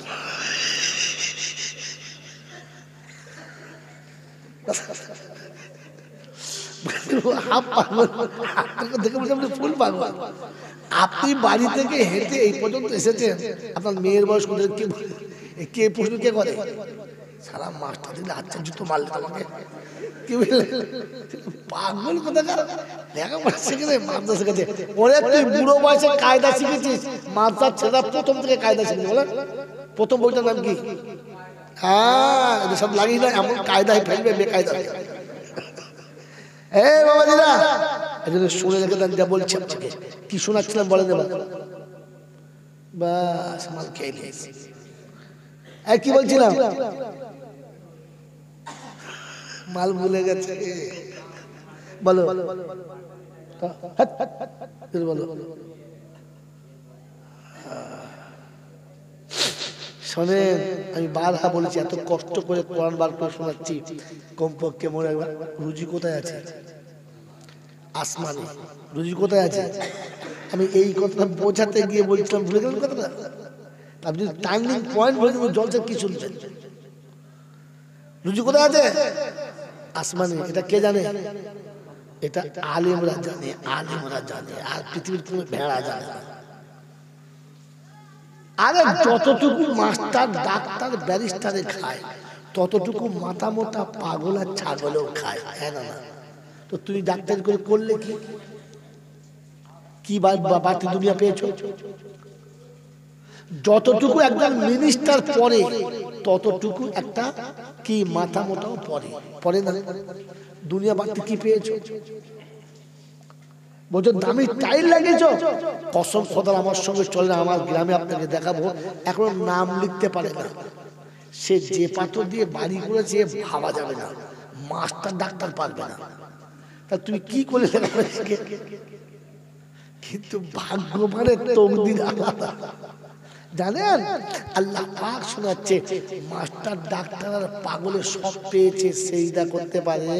হাফ পাগল, দেখে বলছে আপনি ফুল পাগল। আপনি বাড়ি থেকে হেঁটে এই পর্যন্ত এসেছেন, আপনার মেয়ের বয়স কত, কে প্রশ্ন কে করে? সারা মাস্টার দিলে আচ্ছা জুতো মারলে তোমাকে, কি বুঝলে? পাগল কোথাকার, লেখাপড়া শিখেছে, মাদ্রাসা শিখেছে। ওরে তুই বুড়ো বয়সে কায়দা শিখেছিস, মাদ্রাসার ছেলেরা প্রথম থেকে কায়দা শিখেছে। বলে প্রথম বইটার নাম কি? হ্যাঁ, সব লাগিয়ে না, এমন কায়দায় ফেলবে বেকায়দা। এই বাবাজিরা, এজন্য শুনে রেখে দেন যা বলছি আপনাকে। কি শোনাচ্ছিলাম বলে দেবা, বাস মাল খেয়ে নিয়েছি। কি বলছিলাম? মাল ভুলে গেছে, বলো বলো। শোনেন, আমি বারহা বলেছি, এত কষ্ট করে কোরআন বার করে শোনাচ্ছি, কমপক্ষে মনে একবার রুজি কোথায় আছে? আসমানে রুজি কোথায় আছে? আমি এই কথাটা বোঝাতে গিয়ে বলছিলাম, ভুলে গেলেন কথাটা। আপনি টার্নিং পয়েন্ট বলে জলসা কি শুনছেন? রুজি কোথায় আছে? আসমানে। এটা কে জানে? এটা আলেমরা জানে, আলেমরা জানে, আর পৃথিবীর কোনো ভেড়া জানে না। আরে যতটুকু মাস্টার, ডাক্তার, ব্যারিস্টারে খায়, ততটুকু মাথা মোটা পাগল আর ছাগলও খায়, হ্যাঁ না? তো তুমি ডাক্তার করে করলে কি? কি বাড়তি দুনিয়া পেয়েছো? যতটুকু একজন মিনিস্টার পড়ে, ততটুকু একটা কি মাথা মোটাও পড়ে না? দুনিয়া বাড়তি কি পেয়েছো? বলছো দামি টাইল লাগিয়েছো, কসম খোদার আমার সঙ্গে চলে, আমার গ্রামে আপনাকে দেখাবো, এখন নাম লিখতে পারে না, সে যে পাথর দিয়ে বাড়ি করেছে ভাবা যাবে না, মাস্টার ডাক্তার পারবে না। তা তুমি কি করে কিন্তু ভাগ্যবানের তকদির আলাদা, জানেন? আল্লাহ পাক শোনাচ্ছে, মাস্টার ডাক্তার আর পাগলের সব পেয়েছে, সেজদা করতে পারে।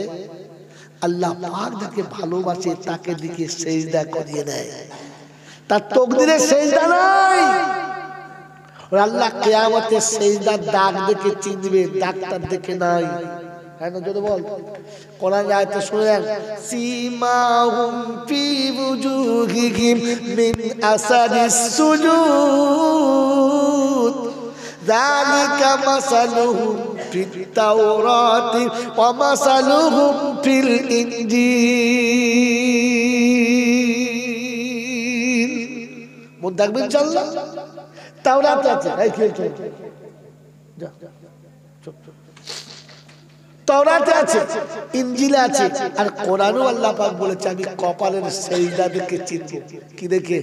আল্লাহ পাক যাকে ভালোবাসে তাকে দিকে সেজদা করিয়ে দেয়, তার তকদিরে সেজদা নাই। আল্লাহ কিয়ামতে সেজদার দাগ দেখে চিনবে, ডাক্তার দেখে নাই। হ্যাঁ না, যদি বল কোরআন আয়াতে শুনেন, সীমাহুম ফি বুজুহিহিম মিন আসারিস সুজুদ যালিকা মাসালুহুম ফিত তাওরাতি ওয়া মাসালুহুম ফিল ইনজিল। মন থাকবে ইনশাআল্লাহ। তাওরাতে আছে, এই কি হচ্ছে? যা চুপ চুপ। তাওরাতে আছে, ইনজিলে আছে, আর কোরআনেও আল্লাহ পাক বলেছে আমি কপালের সেজদা দেখে চিনব। কি দেখে?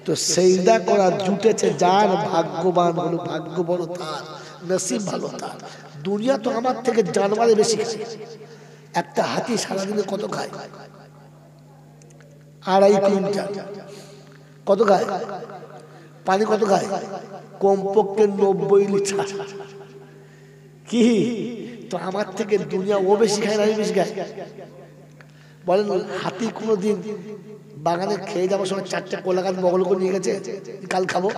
তো সেজদা করা জুটেছে যার, ভাগ্যবান হলো, ভাগ্য বড় তার, নসিব ভালো তার। দুনিয়া তো আমার থেকে জানোয়ারে বেশি খায়। একটা হাতি সারাদিনে কত খায়? 2.5 কুইন্টাল। কত খায়? পানি কত খায়? কমপক্ষে 90 লিটার। কি তো আমার থেকে দুনিয়া ও বেশি খায় না আমি বেশি খাই? বলেন, হাতি কোনোদিন বাগানে খেয়ে যাওয়ার সময় 4টে কলা গাছ বগল করে নিয়ে গেছে, কাল খাবো?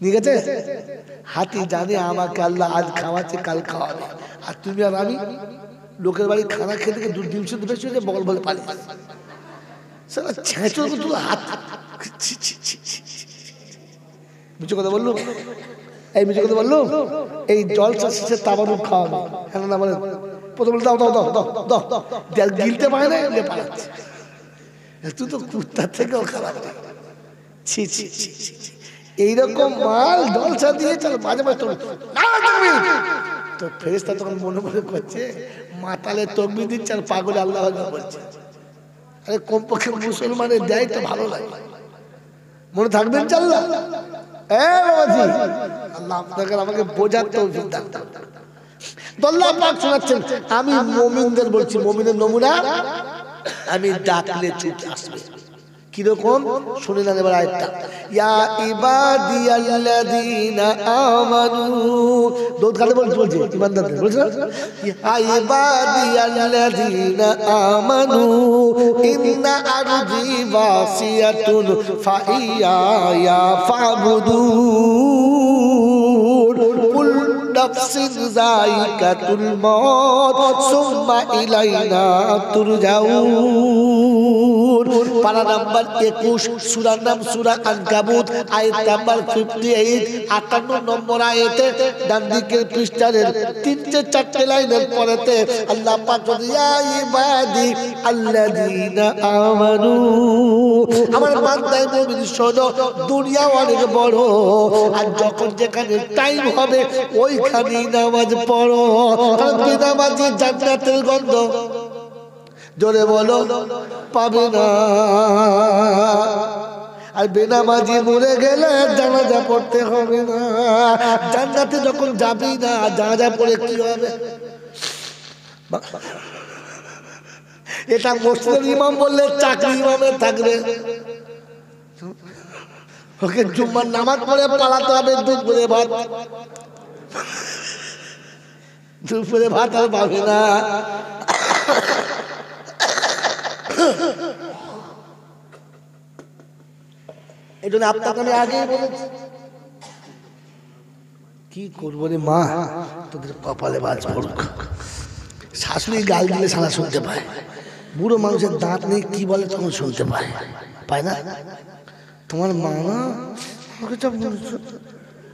নিয়ে গেছে? হাতি জানে আমাকে আল্লাহ আজ খাওয়াচ্ছে, কাল খাওয়াবে। আর তুমি আর আমি লোকের বাড়ি খানা খেতে গিয়ে 2 ডিম শুধু বেশি হয়েছে, বগল বলে পালি সারা ছেঁচো তুলো হাত। বুঝছো কথা বললো? এই মিছে কথা বললো, এই জলসা শেষে তাবারুক খাওয়াবে, হ্যাঁ না? বলে প্রথমে দাও দাও দাও দাও দাও দাও, গিলতে পারে না, এলে পালাচ্ছে। তুই তো কুত্তার থেকেও খারাপ। ছি ছি ছি ছি, এইরকম মাল জলসা দিয়ে চল মাঝে মাঝে তো ফেরেশতা তখন মনে মনে করছে মাতালে তকবীর দিচ্ছে আর পাগলে আল্লাহু আকবার বলছে। আরে কমপক্ষে মুসলমানের দেয় তো ভালো লাগে, মনে থাকবে ইনশাআল্লাহ। আল্লাহ আপনাকে আমাকে বোঝার তৌফিক দান করুন। আল্লাহ পাক শোনাচ্ছেন, আমি মুমিনদের বলছি, মুমিনের নমুনা, আমি ডাকলে ছুটে আসবে। কিরকম শুনে না এবার আয়াতটা, ইয়া ইবাদিয়াল্লাযীনা আমানু, দোদ কালে বলছে ইমানদারদের বলছে, ইয়া ইবাদিয়াল্লাযীনা আমানু ইন্না আরদি ওয়াসিয়াতুন ফাইয়া ফাবুদুন কুল নাফসিন যায়িকাতুল মউত সুম্মা ইলাইনা তুরজাউন। পারা নাম্বার 21, সূরার নাম সূরা আনকাবুত, আয়াত নাম্বার 58, 58 নম্বর আয়াতে ডান দিকের পৃষ্ঠার 3-4 লাইনের পরেতে আল্লাহ পাক বলেন, ইয়া ইবাদি আল্লাযীনা আমানু, আমার বান্দায়ে মুমিন শোনো, দুনিয়া অনেক বড়, আর যখন যেখানে টাইম হবে ওইখানেই নামাজ পড়ো, কারণ বেনামাজি জান্নাতের গন্ধ জোরে বলো পাবে না। আর বেনামাজি মরে গেলে জানাজা পড়তে হবে না। জান্নাতে যখন যাবি না জানাজা পড়ে কি হবে? এটা মসজিদের ইমাম বললে চাকরি ইমামের থাকবে, ওকে জুম্মার নামাজ পড়ে পালাতে হবে দুপুরে ভাত, দুপুরে ভাত আর পাবে না। এই জন্য আপনাকে আমি আগেই বলেছি, কি করবো রে মা, তোদের কপালে বাজ পড়ুক। শাশুড়ি গাল দিলে সারা শুনতে পায়, বুড়ো মানুষের দাঁত নেই, কি বলে তখন শুনতে পায়, পায় না? তোমার মা না আমাকে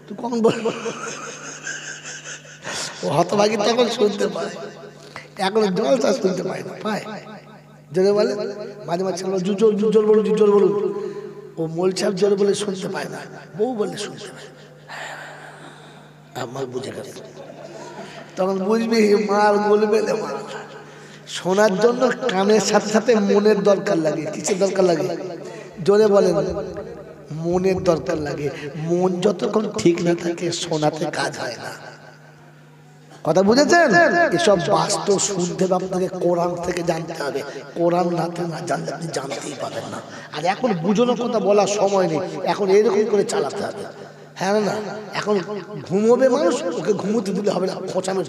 তুই কখন বলবো, ও হতভাগী তখন শুনতে পায়, এখন জল চাষ শুনতে পায় না, পায় জোরে বলে মাঝে মাঝে জুজোর জুজোর বলুন, জুজোর বলুন, ও মোল সাহেব জোরে বলে শুনতে পায় না, বউ বলে শুনতে পায়। আমার বুঝে গেছে, তখন বুঝবি মার বলবে মা। শোনার জন্য কানের সাথে সাথে মনের দরকার লাগে। কিসের দরকার লাগে? জোরে বলেন, মনের দরকার লাগে। মন যতক্ষণ ঠিক না থাকে শোনাতে কাজ হয় না। কথা বুঝেছেন? এসব বাস্তব শুনতে হবে আপনাকে, কোরআন থেকে জানতে হবে। কোরআন না জানলে আপনি জানতেই পাবেন না। আর এখন বুঝানো কথা বলার সময় নেই, এখন এরকম করে চালাতে হবে। হ্যাঁ না, এখন ঘুমোবে মানুষ, ওকে ঘুমোতে দিলে হবে না, খোঁচানো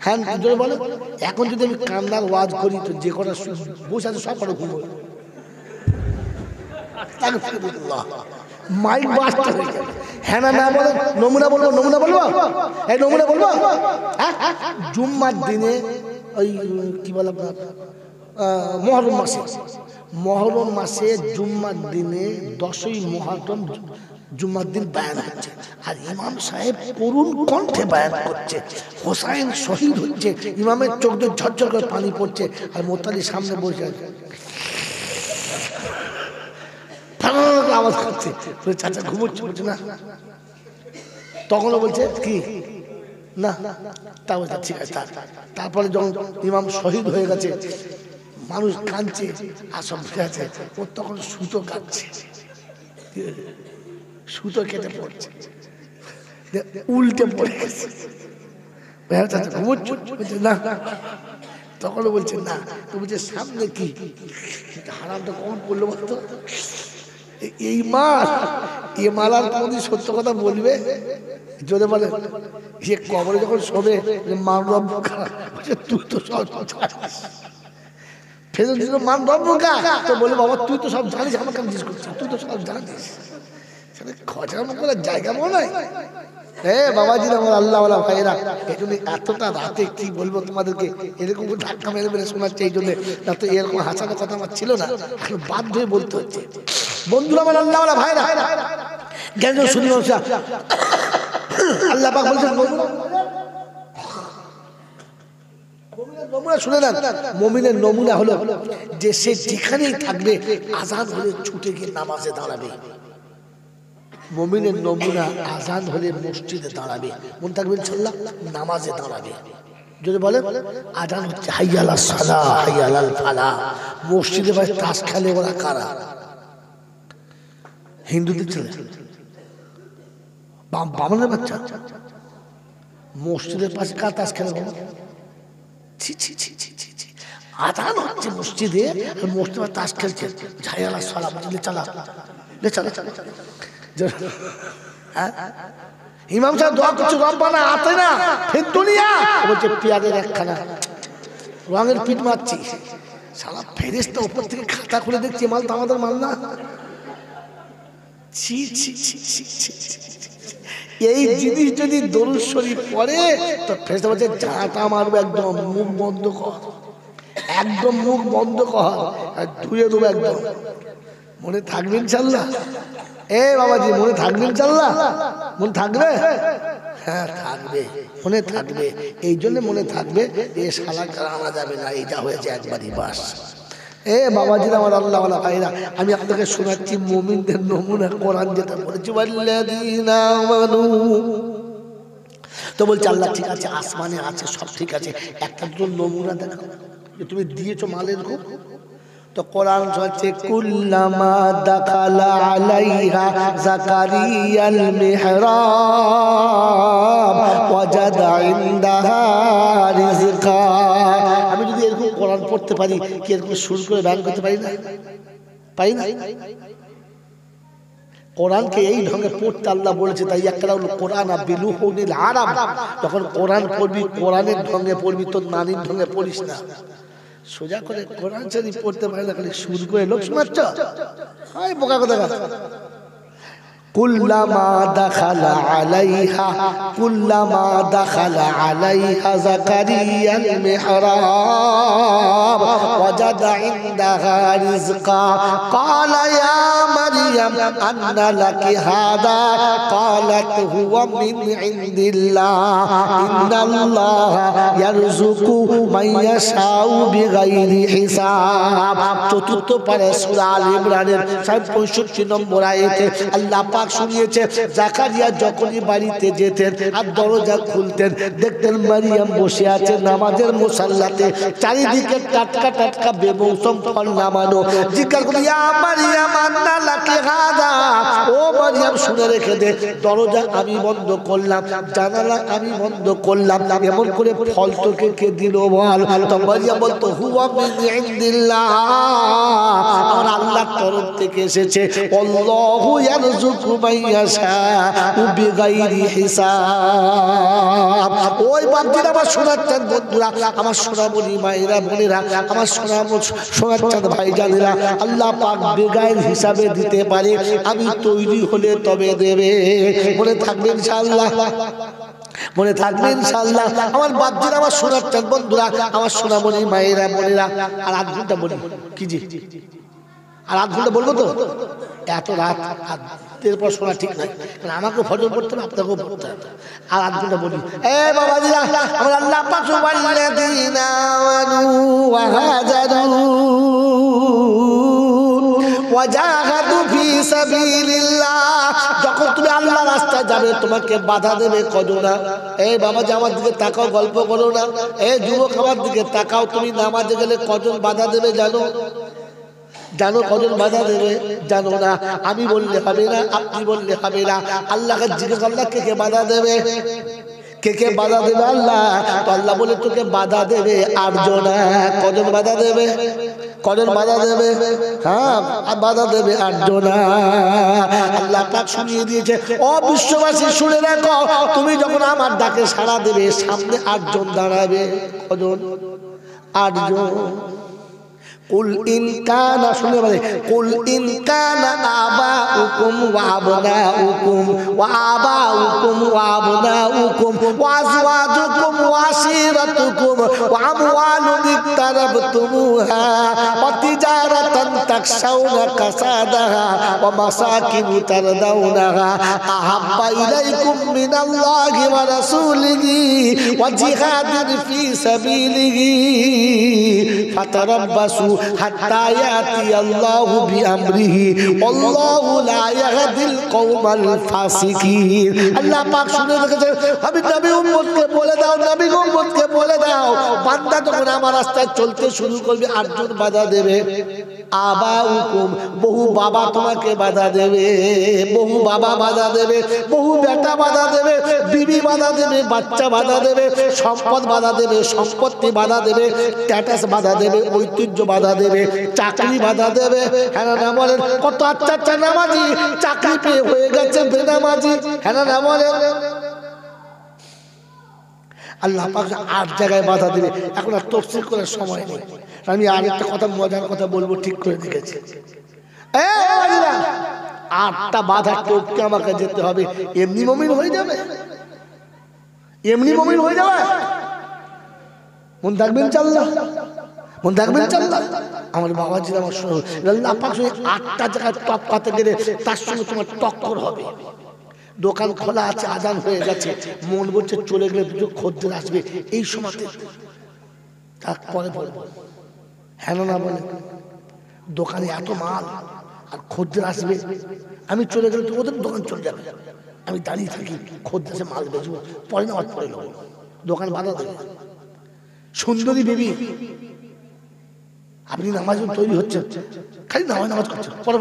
হ্যাঁ জোরে বলে। এখন যদি আমি কান্নার ওয়াজ করি তো যে কটা বসে আছে সব কটা ঘুমোবে, মাইক বাজতে হয়ে যাবে। হ্যাঁ না, না বলে নমুনা বলবো, নমুনা বলবো, এই নমুনা বলবো। হ্যাঁ, জুম্মার দিনে ওই কি বলে আপনার মহরম মাসে, মহরম মাসে জুম্মার দিনে 10ই মুহররম জুম্মার দিন বায়ান হচ্ছে, আর ইমাম সাহেব করুণ কণ্ঠে বায়ান করছে। হোসাইন শহীদ হচ্ছে, ইমামের চোখ দিয়ে ঝরঝর করে পানি পড়ছে, আর মোতালি সামনে বসে আছে, আওয়াজ করছে, চাচা ঘুমোচ্ছে, বলছে না। তখনও বলছে কি না, তা বলছে ঠিক আছে। তারপরে যখন ইমাম শহীদ হয়ে গেছে, মানুষ কাঁদছে আর সব ঠিক আছে, ও তখন সুতো কাটছে, সুতো কেটে পড়ছে, উল্টে পড়ে গেছে। চাচা ঘুমোচ্ছে, বলছে না। তখনও বলছে না, তো বলছে সামনে কি হারামটা কখন পড়লো বলতো? এই মাল, এই মাল আর কোনদিন সত্য কথা বলবে? জোরে বলে, সে কবরে যখন শোবে মান রব তুই তো সব জানিস, ফেরত দিল মান রব তো বলে বাবা তুই তো সব জানিস, আমাকে জিজ্ঞেস করছিস, তুই তো সব জানিস। সেটা খচানো করার জায়গা মনে হয়। বাবাজি আমার আল্লাহওয়ালা ভাইয়েরা, এই জন্য এতটা রাতে কি বলবো তোমাদেরকে, এরকম ধাক্কা মেরে মেরে শোনাচ্ছে এই জন্য, না তো এরকম হাসানোর কথা আমার ছিল না, এখন বাধ্য হয়ে বলতে হচ্ছে। বন্ধুরা আমার আল্লাহওয়ালা ভাইয়েরা, জ্ঞান শুনি আল্লাহ পাক বলছেন নমুনা শুনে নেন। মুমিনের নমুনা হলো যে সে যেখানেই থাকবে আযান হলে ছুটে গিয়ে নামাজে দাঁড়াবে। মুমিনের নমুনা আযান হলে মসজিদে দাঁড়াবে, মন থাকবে ইনশাআল্লাহ নামাজে দাঁড়াবে। যদি বলে আযান হচ্ছে হাইয়া আলাস সালাহ হাইয়া আলাল ফালাহ, মসজিদে ভাই তাস খেলে ওরা কারা? হিন্দুদের ছেলে, বামনের বাচ্চা, মসজিদের পাশে কার তাস খেলে? ছি ছি ছি ছি ছি ছি। আযান হচ্ছে মসজিদে, মসজিদে তাস খেলছে, হাইয়া আলাস সালাহ বলে চালা লে চালা। ইমাম সাহেব দোয়া করছে রব্বানা আতিনা ফিদ দুনিয়া, বলছে পেঁয়াজের একখানা, রঙের পিঠ মারছি। শালা ফেরেশতা উপর থেকে খাতা খুলে দেখছে মাল তো আমাদের মাল না। ছি ছি ছি ছি ছি। এই জিনিস যদি দরুদ শরীফ পড়ে তো ফেরেশতা বলছে ঝাঁটা মারবে, একদম মুখ বন্ধ কর, একদম মুখ বন্ধ কর, আর ধুয়ে দেবো একদম। মনে থাকবে ইনশাল্লাহ? এ বাবাজি মনে থাকবে ইনশাল্লাহ? মনে থাকবে? হ্যাঁ থাকবে, মনে থাকবে। এই জন্য মনে থাকবে এ শালাকে আনা যাবে না, এটা হয়েছে একবারই বাস। এ বাবাজি আমার আল্লাহ ওয়ালা ভাইরা, আমি আপনাকে শোনাচ্ছি মুমিনদের নমুনা কোরআন যেটা বলেছে ওয়াল্লাযীনা আমানু। তো বলছে আল্লাহ ঠিক আছে, আসমানে আছে, সব ঠিক আছে, একটা দুটো নমুনা দেখো যে তুমি দিয়েছো মালের খুব। তো কোরআন বলছে কুল্লামা দাখালা আলাইহা যাকারিয়াল মিহরাব ওয়াজাদা ইনদাহা রিজকা। আমি যদি এরকম কোরআন পড়তে পারি, কি এরকম সুর করে গান করতে পারি না? পারি না? কোরআনকে এই ঢঙ্গে পড়তে আল্লাহ বলেছে, তাই একটা হলো কোরআন বিলুহুনিল আরাব। যখন কোরআন পড়বি কোরআনের ঢঙ্গে পড়বি, তোর নানির ঢঙ্গে পড়িস না। সোজা করে কোরআন শরীফ পড়তে পারে না, খালি সুর করে লোক শোনাচ্ছ, হাই বোকা কথা। কুল্লামা দাখালা আলাইহা, কুল্লামা দাখালা আলাইহা যাকারিয়াল মিহরাব ওয়াজাদা ইনদাহা রিজকা ক্বালা ইয়া মারইয়াম আন্না লাকি হাদা ক্বালাত হুয়া মিন ইনদিল্লাহ ইন্নাল্লাহা ইয়ারযুকু মান ইয়াশাউ বিগাইরি হিসাব। চতুর্থ পারা সূরা আল ইমরানের 65 নম্বর আয়াতে আল্লাহ পাক শুনিয়েছে জাকারিয়া যখনই বাড়িতে যেতেন আর দরজা খুলতেন, দেখতেন মারিয়াম বসে আছে নামাজের মুসাল্লাতে, চারিদিকে টাটকা টাটকা বেমৌসুম ফল নামানো। জিজ্ঞাসা করি ইয়া মারিয়াম আন্না লাকি হাদা, ও মারিয়াম শুনে রেখে দে, দরজা আমি বন্ধ করলাম, জানালা আমি বন্ধ করলাম, এমন করে ফল তোকে কে দিল বল? তো মারিয়াম বলতো হুয়া মিন ইনদিল্লাহ, আমার আল্লাহর তরফ থেকে এসেছে। আল্লাহু ইয়ারযুকু মান ইয়াশাউ বিগাইরি হিসাব। ওই বাপজিরা আমার শোনাচ্ছেন বন্ধুরা, আমার সোনামণি মায়েরা বোনেরা, আমার শোনাচ্ছেন ভাইজানেরা, আল্লাহ পাক বেগাইর হিসাবে দিতে পারে, আমি তৈরি হলে তবে দেবে। মনে থাকবে ইনশাআল্লাহ? মনে থাকবে ইনশাআল্লাহ? আমার বাপজিরা আমার শোনাচ্ছেন বন্ধুরা, আমার সোনামণি মায়েরা বোনেরা। আর আধ ঘন্টা বলি কি জি, আর আধ ঘন্টা বলবো তো? এত রাত এরপর শোনা ঠিক নাই, কারণ আমাকেও ফজর পড়তে হবে, আপনাকেও পড়তে হবে। আর আধ ঘন্টা বলি। এ বাবাজিরা, আমার আল্লাহ পাক ওয়াল্লাযীনা আমানু ওয়া হাজারু ওয়া জাহাদু ফি সাবিলিল্লাহ। যখন তুমি আল্লাহর রাস্তায় যাবে তোমাকে বাধা দেবে কজনা। এই বাবাজি আমার দিকে তাকাও, গল্প করো না। এই যুবক আমার দিকে তাকাও, তুমি নামাজে গেলে কজন বাধা দেবে জানো? জানো কজন বাধা দেবে? জানো না? আমি বললে হবে না, আপনি বললে হবে না। আল্লাহকে জিজ্ঞেস আল্লাহ কে কে বাধা দেবে? কে কে বাধা দেবে? আল্লাহ। তো আল্লাহ বলে তোকে বাধা দেবে 8 জন। কজন বাধা দেবে? কজন বাধা দেবে? হ্যাঁ বাধা দেবে 8 জন। আল্লাহ পাক শুনিয়ে দিয়েছে। ও বিশ্ববাসী শুনে রাখো, তুমি যখন আমার ডাকে সাড়া দেবে সামনে 8 জন দাঁড়াবে। কজন? 8 জন। কুল ইন কানা, শুনে বলে কুল ইন কানা আবাউকুম ওয়া আবনাউকুম ওয়া আবাউকুম ওয়া আবনাউকুম ওয়া আজওয়াজুকুম ওয়া আশিরাতুকুম ওয়া আমওয়ালুন ইকতারাবতুমুহা ওয়া তিজারাতান তাকশাউনা কাসাদাহা ওয়া মাসাকিন তারদাউনাহা আহাব্বা ইলাইকুম মিনাল্লাহি ওয়া রাসূলিহি ওয়া জিহাদিন ফি সাবিলিহি ফাতারাব্বাসু হাত্তা ইয়াতি আল্লাহু বিআমরিহি আল্লাহু লা ইয়াহদিল কওমাল ফাসিকিন। আল্লাহ পাক শুনে রেখেছেন, আমি নবী উম্মতকে বলে দাও, নবী উম্মতকে বলে দাও, বান্দা যখন আমার রাস্তায় চলতে শুরু করবে 8 জন বাধা দেবে। আবাউকুম, বহু বাবা তোমাকে বাধা দেবে, বহু বাবা বাধা দেবে, বহু বেটা বাধা দেবে, বিবি বাধা দেবে, বাচ্চা বাধা দেবে, সম্পদ বাধা দেবে, সম্পত্তি বাধা দেবে, স্ট্যাটাস বাধা দেবে, ঐতিহ্য বাধা দেবে, চাকরি বাধা দেবে। হ্যাঁ না বলেন? কত আচ্ছা আচ্ছা নামাজি চাকরি পেয়ে হয়ে গেছে বেনামাজি। হ্যাঁ না বলেন? আল্লাহ পাক 8 জায়গায় বাধা দিবে। এখন আর তাফসীর করার সময় নেই, আমি আরেকটা কথা, মজার কথা বলবো, ঠিক করে দেখেছি। 8টা বাধা টপকে আমাকে যেতে হবে, এমনি মুমিন হয়ে যাবে? এমনি মুমিন হয়ে যাবে? মন থাকবেন চাল্লা, মন থাকবেন চাল্লা। আমার বাবাজি আমার শুনুন, আল্লাহ পাক 8টা জায়গায় টপকাতে গেলে তার সঙ্গে তোমার টক্কর হবে। দোকান খোলা আছে, আজান হয়ে গেছে, মন বলছে চলে গেলে দুটো খদ্দের আসবে, এই সময়তে তারপরে বলবো হ্যাঁ না বলে দোকানে এত মাল আর খদ্দের আসবে, আমি চলে গেলে তো ওদের দোকান চলে যাবে, আমি দাঁড়িয়ে থাকি, খদ্দের এসে মাল বেচবো, পরে না পরে নেবো, দোকান বাধা দেবে। সুন্দরী বেবি, আপনি নামাজ তৈরি হচ্ছে, খালি নামাজ করছে, পরে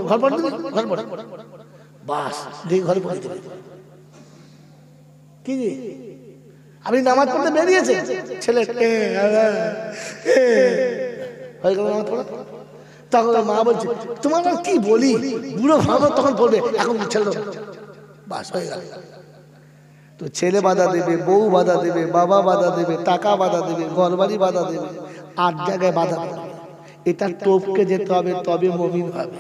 ঘর পড়ে ঘর পড়ে বাস দেখি ঘরে পড়ে দেবে কি যে আপনি নামাজ পড়তে বেরিয়েছে, ছেলে হয়ে গেল নামাজ পড়া। তখন মা বলছে তোমার আর কি বলি, বুড়ো ভালো তখন পড়বে, এখন ছেলে বাস হয়ে গেল। তো ছেলে বাধা দেবে, বউ বাধা দেবে, বাবা বাধা দেবে, টাকা বাধা দেবে, ঘরবাড়ি বাধা দেবে, 8 জায়গায় বাধা পড়বে। এটা টপকে যেতে হবে, তবে মুমিন হবে।